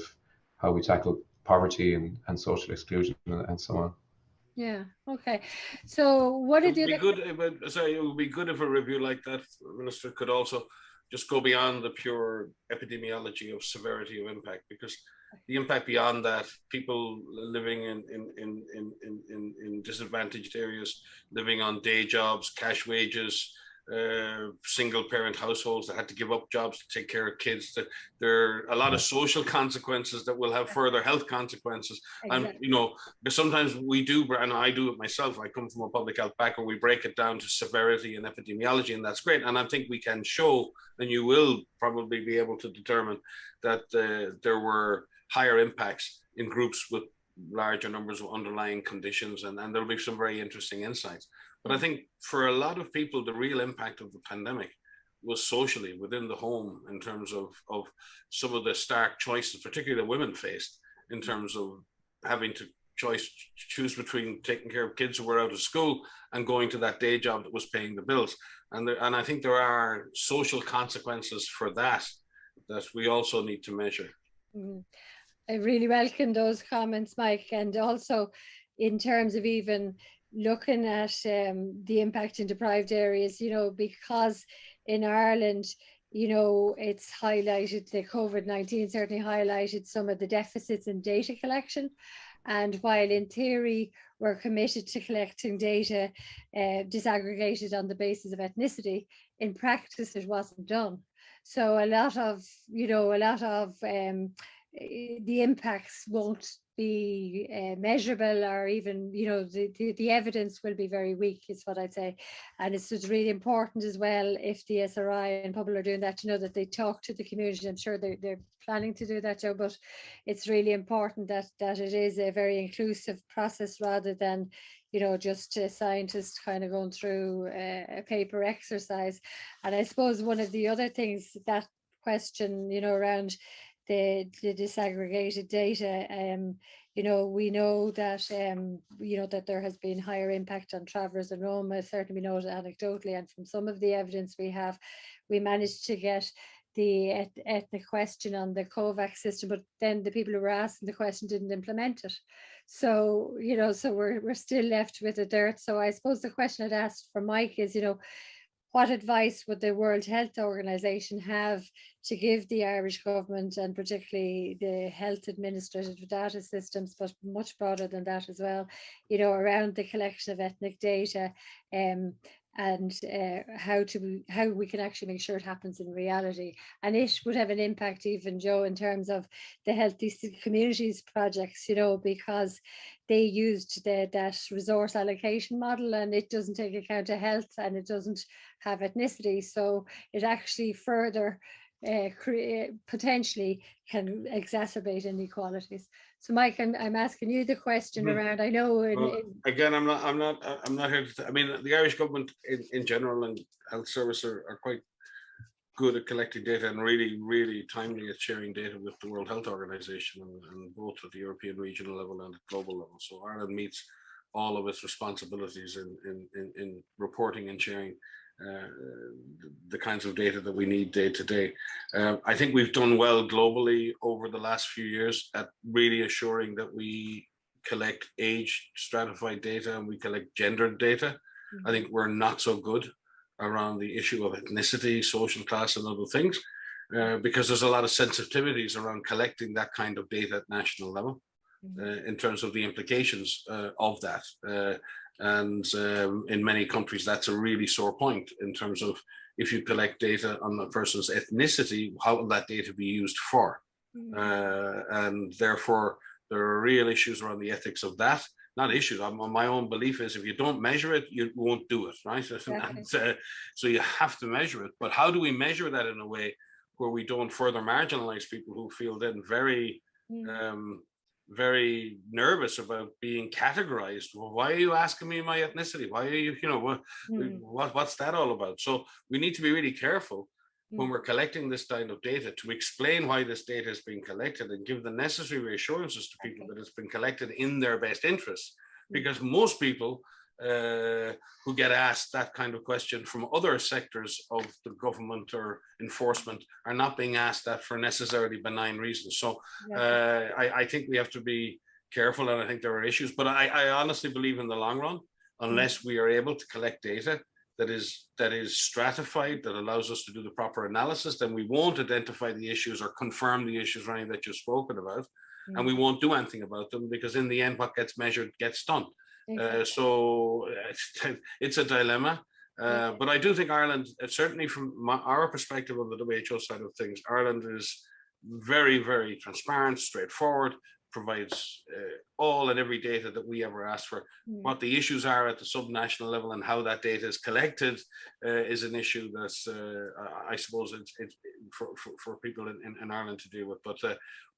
how we tackle poverty and social exclusion and so on. Yeah, okay. So what did you... It would be good if a review like that, Minister, could also just go beyond the pure epidemiology of severity of impact, because the impact beyond that, people living in disadvantaged areas, living on day jobs, cash wages, single parent households that had to give up jobs to take care of kids. That there are a lot of social consequences that will have further health consequences. Exactly. And, you know, because sometimes we do, and I do it myself, I come from a public health background, we break it down to severity and epidemiology, and that's great. And I think we can show, and you will probably be able to determine that there were higher impacts in groups with larger numbers of underlying conditions, and there'll be some very interesting insights. But I think for a lot of people, the real impact of the pandemic was socially within the home, in terms of some of the stark choices, particularly that women faced, in terms of having to choose between taking care of kids who were out of school and going to that day job that was paying the bills. And I think there are social consequences for that we also need to measure. Mm-hmm. I really welcome those comments, Mike, and also in terms of even looking at the impact in deprived areas, you know, because in Ireland, you know, it's highlighted, the COVID-19 certainly highlighted some of the deficits in data collection. And while in theory, we're committed to collecting data disaggregated on the basis of ethnicity, in practice, it wasn't done. So a lot of, you know, the impacts won't be measurable, or even, you know, the evidence will be very weak, is what I'd say. And it's just really important as well, if the SRI and people are doing that, to know that they talk to the community. I'm sure they're planning to do that, Joe, but it's really important that it is a very inclusive process, rather than, you know, just scientists kind of going through a paper exercise. And I suppose one of the other things, that question, you know, around the disaggregated data, you know, we know that, you know, that there has been higher impact on travellers in Roma, certainly we know anecdotally, and from some of the evidence we have, we managed to get the ethnic question on the COVAX system, but then the people who were asking the question didn't implement it. So, you know, so we're still left with a dearth. So I suppose the question I'd asked for Mike is, you know, what advice would the World Health Organization have to give the Irish government, and particularly the health administrative data systems, but much broader than that as well, you know, around the collection of ethnic data, and how we can actually make sure it happens in reality. And it would have an impact even, Joe, in terms of the Healthy Communities projects, you know, because they used that resource allocation model, and it doesn't take account of health, and it doesn't have ethnicity. So it actually further potentially can exacerbate inequalities. So Mike, I'm asking you the question around, I know again, I'm not here to, I mean, the Irish government in general and health service are quite good at collecting data, and really timely at sharing data with the World Health Organization, and both at the European regional level and at global level. So Ireland meets all of its responsibilities in reporting and sharing the kinds of data that we need day to day. I think we've done well globally over the last few years at really assuring that we collect age stratified data and we collect gendered data. I think we're not so good around the issue of ethnicity, social class, and other things, because there's a lot of sensitivities around collecting that kind of data at national level in terms of the implications of that. And in many countries, that's a really sore point in terms of, if you collect data on a person's ethnicity, how will that data be used for? And therefore, there are real issues around the ethics of that. Not issues. My own belief is, if you don't measure it, you won't do it, right? And, so you have to measure it. But how do we measure that in a way where we don't further marginalize people who feel then very nervous about being categorized? Well, why are you asking me my ethnicity? Why are you, you know, what's that all about? So we need to be really careful when we're collecting this kind of data to explain why this data is being collected, and give the necessary reassurances to people that it's been collected in their best interests. Because most people who get asked that kind of question from other sectors of the government or enforcement are not being asked that for necessarily benign reasons. So I think we have to be careful, and I think there are issues, but I honestly believe in the long run, unless we are able to collect data that is stratified, that allows us to do the proper analysis, then we won't identify the issues or confirm the issues, Ronnie, that you've spoken about, and we won't do anything about them, because in the end, what gets measured gets done. Exactly. So it's a dilemma. But I do think Ireland, certainly from our perspective of the WHO side of things, Ireland is very, very transparent, straightforward, provides all and every data that we ever ask for. What the issues are at the subnational level and how that data is collected is an issue that's, I suppose, it's for people in Ireland to deal with. But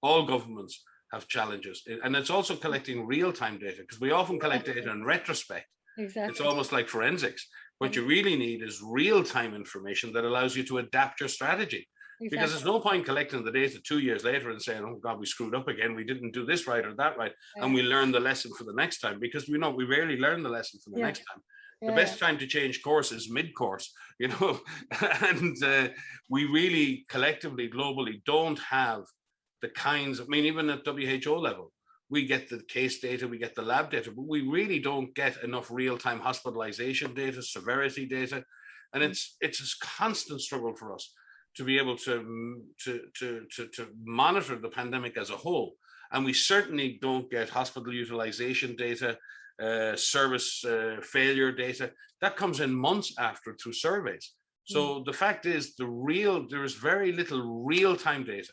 all governments have challenges. And it's also collecting real-time data, because we often collect data in retrospect. Exactly. It's almost like forensics. What you really need is real-time information that allows you to adapt your strategy. Exactly. Because there's no point collecting the data 2 years later and saying, oh God, we screwed up again, we didn't do this right or that right, and we learn the lesson for the next time, because we rarely learn the lesson for the next time. The best time to change course is mid-course, and we really collectively, globally, don't have the kinds of, even at WHO level, we get the case data, we get the lab data, but we really don't get enough real-time hospitalization data, severity data, and it's a constant struggle for us to be able to monitor the pandemic as a whole. And we certainly don't get hospital utilization data, service failure data. That comes in months after through surveys. So the fact is, there is very little real-time data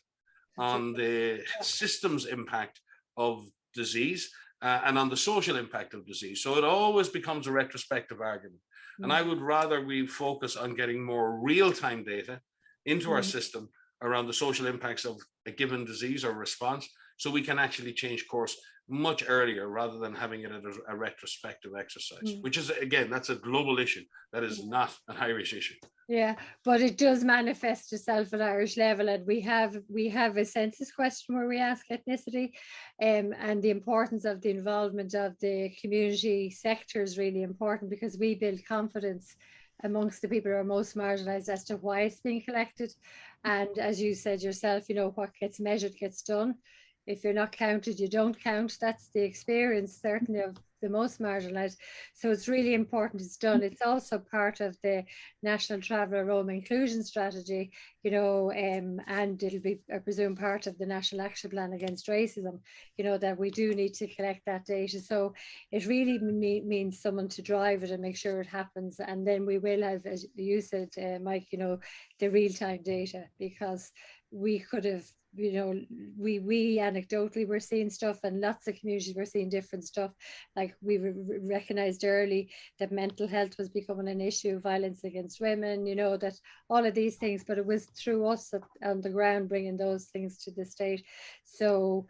on the systems impact of disease and on the social impact of disease. So it always becomes a retrospective argument. And I would rather we focus on getting more real-time data into our system around the social impacts of a given disease or response, so we can actually change course much earlier, rather than having it as a retrospective exercise, which is, again, that's a global issue. That is not an Irish issue. Yeah, but it does manifest itself at Irish level, and we have a census question where we ask ethnicity, and the importance of the involvement of the community sector is really important, because we build confidence amongst the people who are most marginalised as to why it's being collected. And as you said yourself, what gets measured gets done. If you're not counted, you don't count. That's the experience, certainly, of the most marginalised. So it's really important it's done. It's also part of the National Traveller Roma Inclusion Strategy, and it'll be, I presume, part of the National Action Plan Against Racism, that we do need to collect that data. So it really means someone to drive it and make sure it happens. And then we will have, as you said, Mike, the real-time data, because we could have, we anecdotally were seeing stuff, and lots of communities were seeing different stuff. Like we recognised early that mental health was becoming an issue, violence against women, that all of these things, but it was through us on the ground bringing those things to the state. So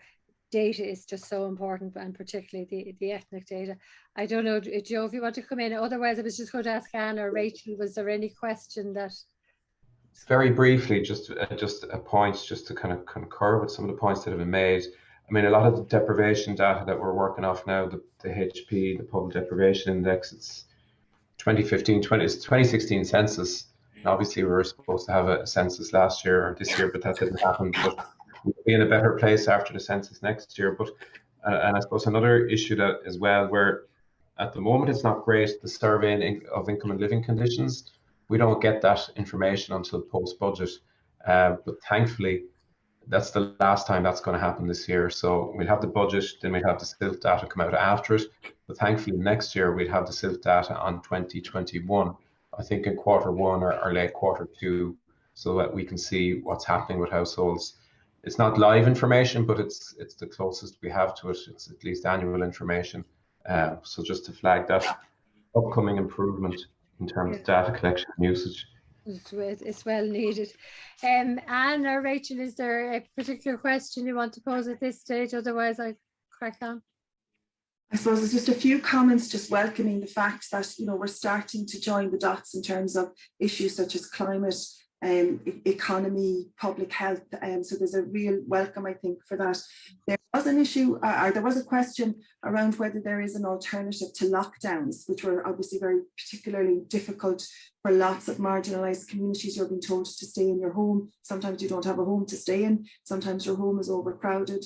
data is just so important, and particularly the ethnic data. I don't know, Joe, if you want to come in. Otherwise, I was just going to ask Anne or Rachel, was there any question that... Very briefly, just a point, just to kind of concur with some of the points that have been made. A lot of the deprivation data that we're working off now, the HP, the Public Deprivation Index, it's 2016 census. And obviously, we were supposed to have a census last year or this year, but that didn't happen. But we'll be in a better place after the census next year. But and I suppose another issue that as well, where at the moment it's not great, the surveying of income and living conditions. We don't get that information until post-budget, but thankfully, that's the last time that's going to happen this year. So we'll have the budget, then we'll have the SILT data come out after it. But thankfully, next year, we'll have the SILT data on 2021, I think in quarter one or late quarter two, so that we can see what's happening with households. It's not live information, but it's the closest we have to it. It's at least annual information. So just to flag that upcoming improvement in terms of data collection and usage. It's well needed. Anne or Rachel, is there a particular question you want to pose at this stage? Otherwise, I crack on. I suppose it's just a few comments, just welcoming the fact that we're starting to join the dots in terms of issues such as climate, economy, public health. So there's a real welcome, I think, for that. There was an issue, there was a question around whether there is an alternative to lockdowns, which were obviously very particularly difficult for lots of marginalised communities. You're being told to stay in your home. Sometimes you don't have a home to stay in. Sometimes your home is overcrowded.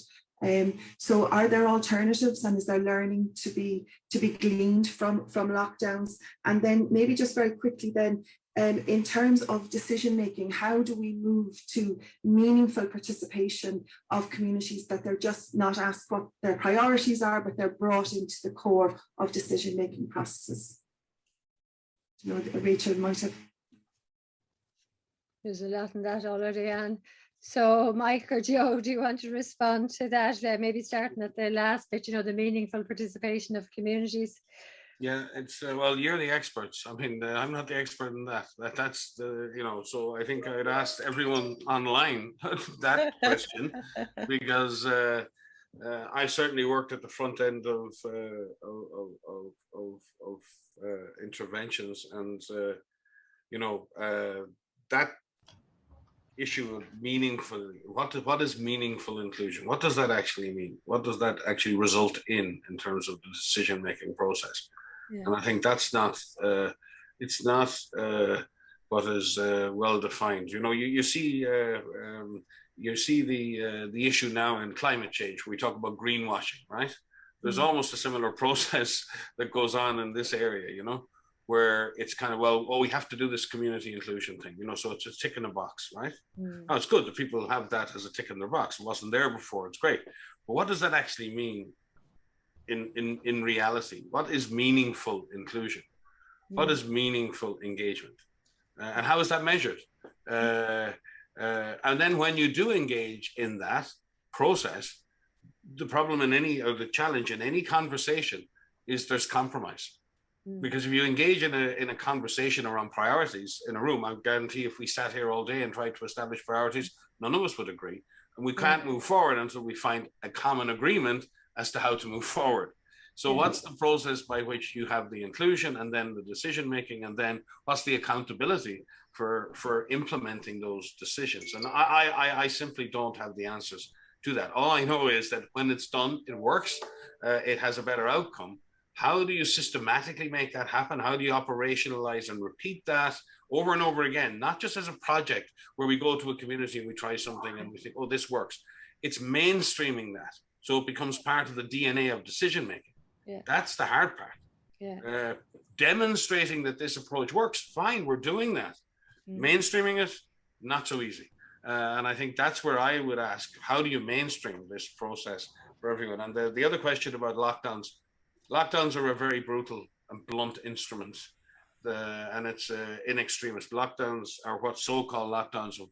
So are there alternatives, and is there learning to be gleaned from lockdowns? And then maybe just very quickly then, in terms of decision making, how do we move to meaningful participation of communities, that they're just not asked what their priorities are, but they're brought into the core of decision making processes? You know, Rachel might have. There's a lot in that already, Anne. So Mike or Joe, do you want to respond to that? Maybe starting at the last bit, you know, the meaningful participation of communities. Yeah, it's well, you're the experts. I mean, I'm not the expert in that. That's the, you know, so I think I'd ask everyone online that question, because I certainly worked at the front end of interventions, and you know, that issue of meaningful, what is meaningful inclusion? What does that actually mean? What does that actually result in terms of the decision-making process? Yeah. And I think that's not, it's not what is well defined. You know, you see the issue now in climate change. We talk about greenwashing, right? There's almost a similar process that goes on in this area, you know, where it's kind of, well, oh, we have to do this community inclusion thing, you know, so it's a tick in a box, right? Now, it's good that people have that as a tick in their box. It wasn't there before, it's great. But what does that actually mean in reality? What is meaningful inclusion? What is meaningful engagement? And how is that measured? And then when you do engage in that process, the problem in any, or the challenge in any conversation is there's compromise. Because if you engage in a conversation around priorities in a room, I guarantee if we sat here all day and tried to establish priorities, none of us would agree. And we can't move forward until we find a common agreement as to how to move forward. So what's the process by which you have the inclusion, and then the decision making, and then what's the accountability for implementing those decisions? And I simply don't have the answers to that. All I know is that when it's done, it works, it has a better outcome. How do you systematically make that happen? How do you operationalize and repeat that over and over again? Not just as a project where we go to a community and we try something and we think, oh, this works. It's mainstreaming that, so it becomes part of the DNA of decision making. Yeah. That's the hard part. Yeah. Demonstrating that this approach works, fine, we're doing that. Mainstreaming it, not so easy. And I think that's where I would ask, how do you mainstream this process for everyone? And the other question about lockdowns, lockdowns are a very brutal and blunt instrument, and it's in extremis. Lockdowns are what so-called lockdowns of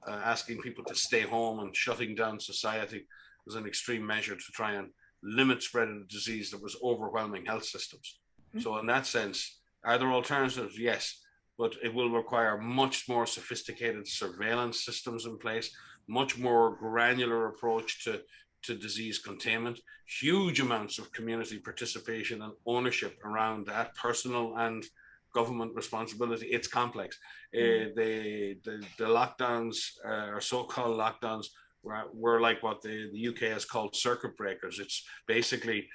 asking people to stay home and shutting down society as an extreme measure to try and limit spread of the disease that was overwhelming health systems. So in that sense, are there alternatives? Yes, but it will require much more sophisticated surveillance systems in place, much more granular approach to disease containment, huge amounts of community participation and ownership around that, personal and government responsibility. It's complex. The lockdowns, or so-called lockdowns, were like what the UK has called circuit breakers. It's basically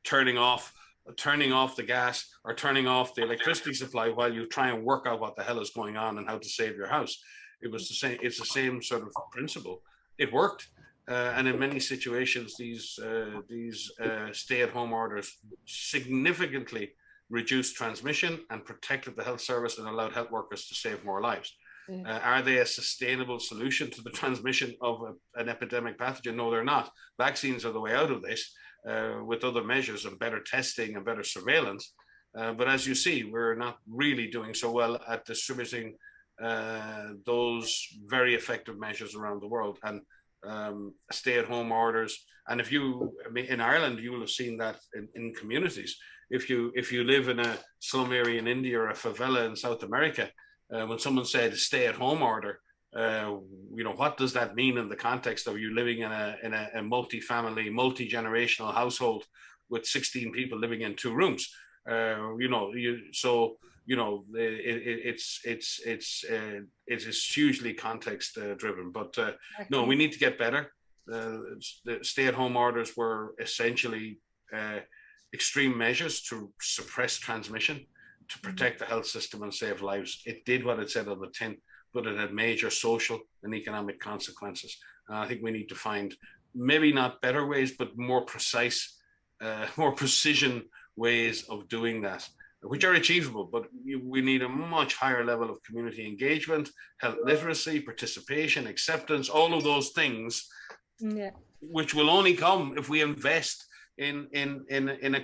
turning off the gas or turning off the electricity supply while you try and work out what the hell is going on and how to save your house. It's the same sort of principle. It worked. And in many situations, these stay-at-home orders significantly reduced transmission and protected the health service and allowed health workers to save more lives. Are they a sustainable solution to the transmission of an epidemic pathogen? No, they're not. Vaccines are the way out of this, with other measures of better testing and better surveillance. But as you see, we're not really doing so well at distributing those very effective measures around the world. And stay-at-home orders, and in Ireland, you will have seen that in communities. If you live in a slum area in India or a favela in South America, when someone said stay-at-home order, you know, what does that mean in the context of you living in a multi-family, multi-generational household with 16 people living in 2 rooms? You know, it is hugely context driven, but no, we need to get better. The stay-at-home orders were essentially extreme measures to suppress transmission, to protect the health system and save lives. It did what it said on the tin, but it had major social and economic consequences. I think we need to find maybe not better ways, but more precise, more precision ways of doing that, which are achievable, but we need a much higher level of community engagement, health literacy, participation, acceptance, all of those things, which will only come if we invest in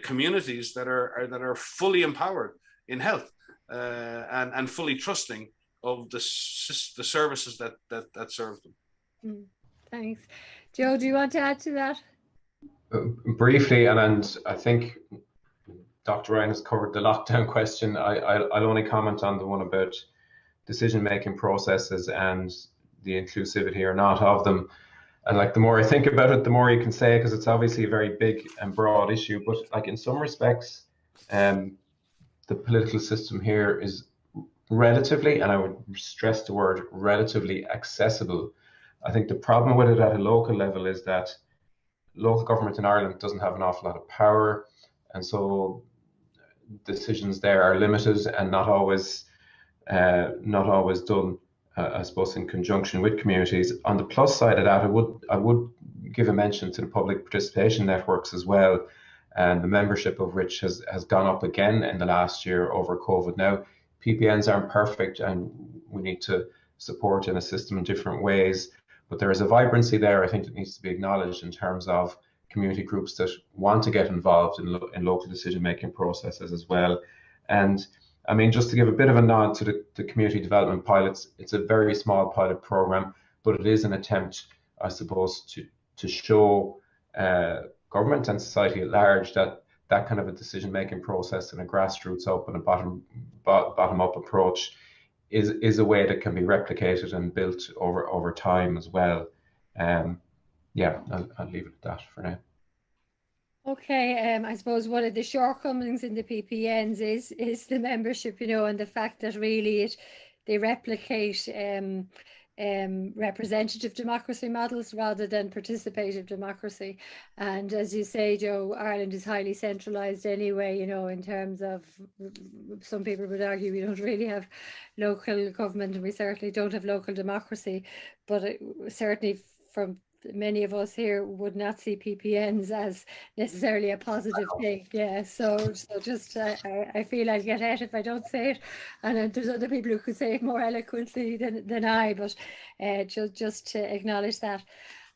communities that are fully empowered in health and fully trusting of the services that serve them. Thanks. Joe, do you want to add to that? Briefly, and I think Dr. Ryan has covered the lockdown question. I'll only comment on the one about decision-making processes and the inclusivity or not of them. And like, the more I think about it, the more you can say, because it's obviously a very big and broad issue. But like, in some respects, the political system here is relatively, and I would stress the word relatively, accessible. I think the problem with it at a local level is that local government in Ireland doesn't have an awful lot of power, and so decisions there are limited and not always done, I suppose, in conjunction with communities. On the plus side of that, I would give a mention to the public participation networks as well, and the membership of which has gone up again in the last year over COVID. Now, PPNs aren't perfect, and we need to support and assist them in different ways, but there is a vibrancy there, I think, that needs to be acknowledged in terms of community groups that want to get involved in local decision-making processes as well. And I mean, just to give a bit of a nod to the community development pilots, it's a very small pilot program, but it is an attempt, I suppose, to show government and society at large that kind of a decision-making process and a grassroots up and a bottom-up approach is a way that can be replicated and built over time as well. Yeah, I'll leave it at that for now. Okay, I suppose one of the shortcomings in the PPNs is the membership, you know, and the fact that really they replicate representative democracy models rather than participative democracy. And as you say, Joe, Ireland is highly centralised anyway, you know, in terms of, some people would argue we don't really have local government, and we certainly don't have local democracy, but certainly from many of us here would not see PPNs as necessarily a positive thing. Yeah, so just I feel I'll get out if I don't say it, and there's other people who could say it more eloquently than I, but just to acknowledge that.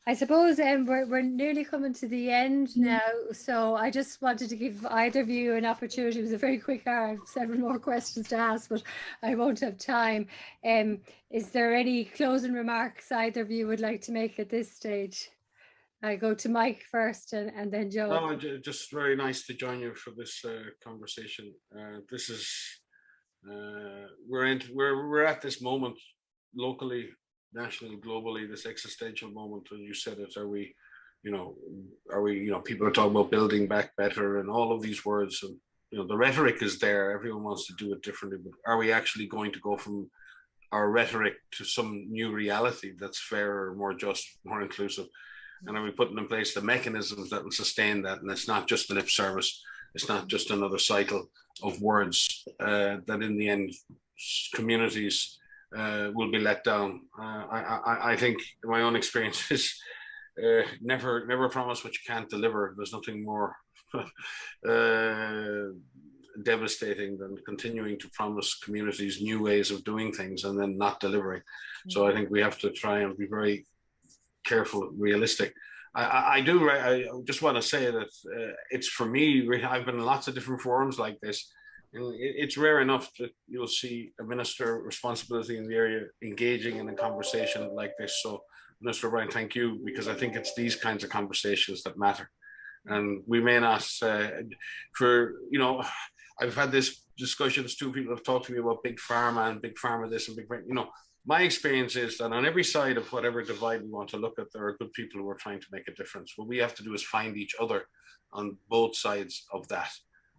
I suppose we're nearly coming to the end now, so I just wanted to give either of you an opportunity. It was a very quick hour. I have several more questions to ask, but I won't have time. Is there any closing remarks either of you would like to make at this stage? I go to Mike first, and then Joe. No, just very nice to join you for this conversation. This is we're at this moment locally, nationally, globally, this existential moment. And you said it. Are we, people are talking about building back better and all of these words, and the rhetoric is there. Everyone wants to do it differently, but are we actually going to go from our rhetoric to some new reality that's fairer, more just, more inclusive? And are we putting in place the mechanisms that will sustain that? And it's not just a lip service. It's not just another cycle of words that in the end communities will be let down. I think my own experience is never promise what you can't deliver. There's nothing more devastating than continuing to promise communities new ways of doing things and then not delivering. So I think we have to try and be very careful, realistic. I just want to say that it's, for me, I've been in lots of different forums like this. It's rare enough that you'll see a minister responsibility in the area engaging in a conversation like this. So, Minister O'Brien, thank you, because I think it's these kinds of conversations that matter. And we may not, I've had this discussions too. People have talked to me about big pharma and big pharma this and big pharma. My experience is that on every side of whatever divide we want to look at, there are good people who are trying to make a difference. What we have to do is find each other on both sides of that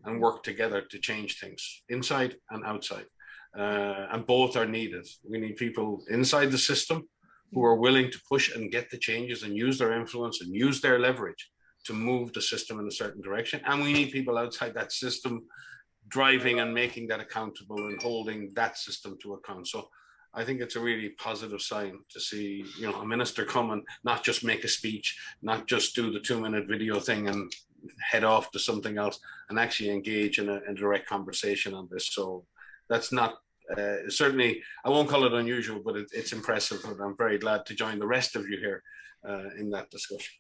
and work together to change things inside and outside. And both are needed. We need people inside the system who are willing to push and get the changes and use their influence and use their leverage to move the system in a certain direction. And we need people outside that system driving and making that accountable and holding that system to account. So I think it's a really positive sign to see, a minister come and not just make a speech, not just do the 2-minute video thing and head off to something else, and actually engage in a direct conversation on this. So that's not, certainly, I won't call it unusual, but it's impressive, and I'm very glad to join the rest of you here in that discussion.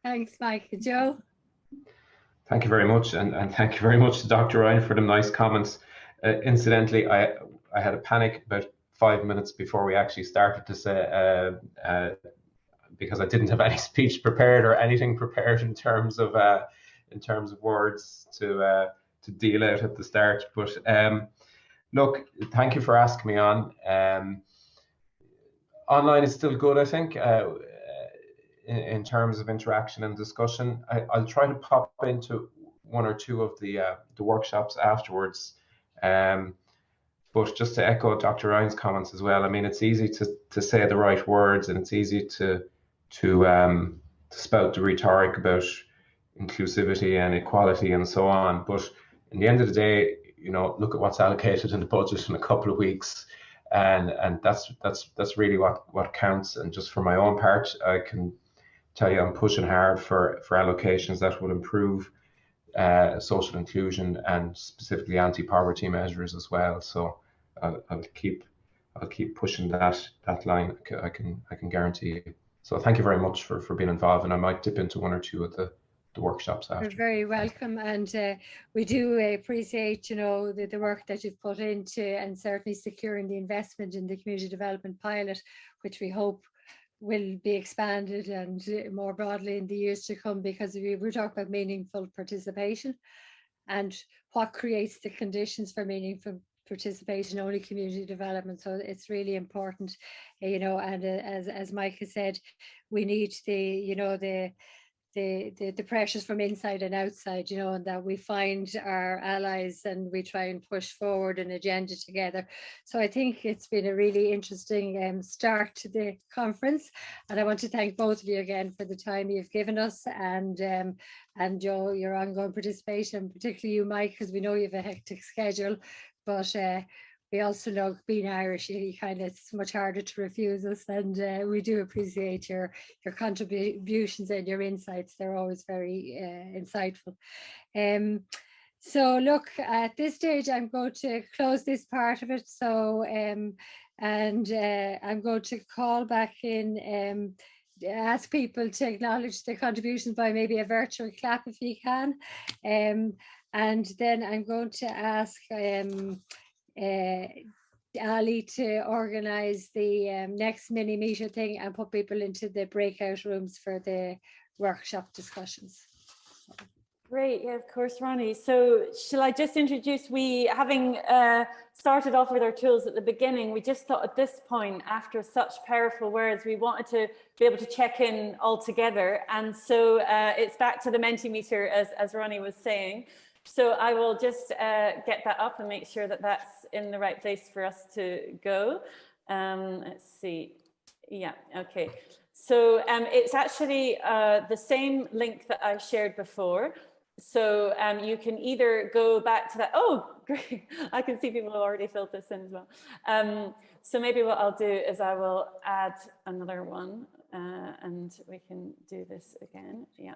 Thanks, Mike. Joe? Thank you very much, and thank you very much to Dr. Ryan for the nice comments. Incidentally, I had a panic about 5 minutes before we actually started to say, because I didn't have any speech prepared or anything prepared in terms of words to deal out at the start. But look, thank you for asking me on. Online is still good, I think, in terms of interaction and discussion. I'll try to pop into 1 or 2 of the workshops afterwards. But just to echo Dr. Ryan's comments as well, I mean, it's easy to say the right words, and it's easy to spout the rhetoric about inclusivity and equality and so on. But in the end of the day, look at what's allocated in the budget in a couple of weeks, and that's really what counts. And just for my own part, I can tell you I'm pushing hard for allocations that would improve social inclusion and specifically anti-poverty measures as well. So I'll keep pushing that line. I can guarantee you. So thank you very much for being involved, and I might dip into 1 or 2 of the workshops after. You're very welcome, and we do appreciate the work that you've put into, and certainly securing the investment in the community development pilot, which we hope will be expanded and more broadly in the years to come, because we're talking about meaningful participation, and what creates the conditions for meaningful participation, only community development. So it's really important, and as Mike has said, we need the pressures from inside and outside, and that we find our allies and we try and push forward an agenda together. So I think it's been a really interesting start to the conference, and I want to thank both of you again for the time you've given us, and Joe, your ongoing participation, particularly you, Mike, because we know you have a hectic schedule, but we also know, being Irish, it's much harder to refuse us, and we do appreciate your contributions and your insights. They're always very insightful. So look, at this stage, I'm going to close this part of it. So I'm going to call back in, ask people to acknowledge their contributions by maybe a virtual clap if you can. And then I'm going to ask Ali to organise the next mini meter thing and put people into the breakout rooms for the workshop discussions. Great, yeah, of course, Ronnie. So shall I just introduce, having started off with our tools at the beginning, we just thought at this point, after such powerful words, we wanted to be able to check in all together. And so it's back to the Mentimeter, as Ronnie was saying. So I will just get that up and make sure that that's in the right place for us to go. Let's see. Yeah, okay. So it's actually the same link that I shared before. So you can either go back to that. Oh, great. I can see people have already filled this in as well. So maybe what I'll do is I will add another one and we can do this again. Yeah.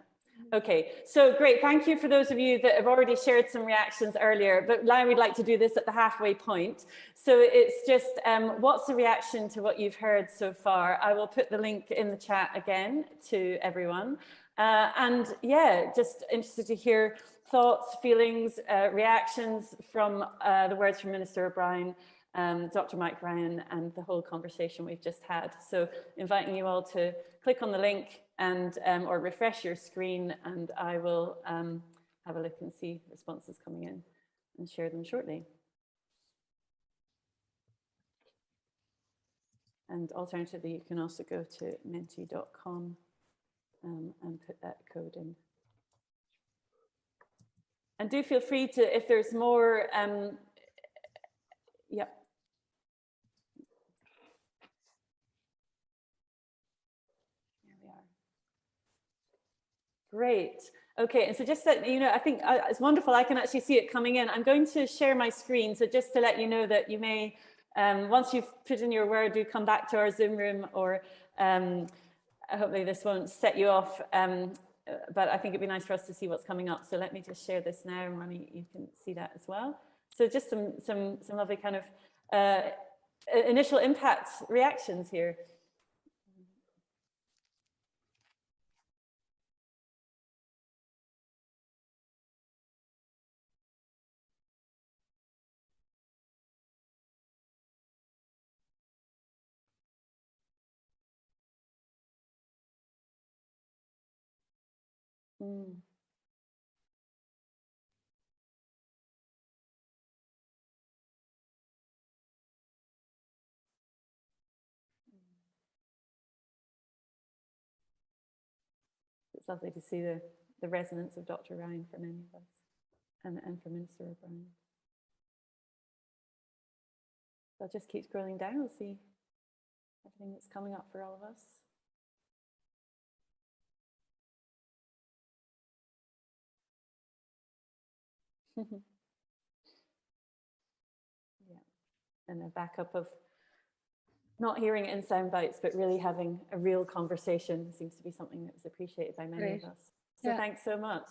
Okay, so great. Thank you for those of you that have already shared some reactions earlier, but now we'd like to do this at the halfway point. So it's just, what's the reaction to what you've heard so far? I will put the link in the chat again to everyone. And yeah, just interested to hear thoughts, feelings, reactions from the words from Minister O'Brien, Dr. Mike Ryan, and the whole conversation we've just had. So inviting you all to click on the link and or refresh your screen, and I will have a look and see responses coming in and share them shortly. And alternatively, you can also go to menti.com and put that code in. And do feel free to, if there's more, yeah. Here we are. Great. Okay, and so just that, you know, I think it's wonderful. I can actually see it coming in. I'm going to share my screen. So just to let you know that you may Once you've put in your word, do come back to our Zoom room, or hopefully this won't set you off. But I think it'd be nice for us to see what's coming up. So let me just share this now, and Ronnie, you can see that as well. So just some lovely kind of initial impact reactions here. It's lovely to see the resonance of Dr. Ryan for many of us, and for Minister O'Brien. So I'll just keep scrolling down. We'll see everything that's coming up for all of us. Yeah, and a backup of not hearing it in sound bites, but really having a real conversation seems to be something that's appreciated by many of us. So thanks so much.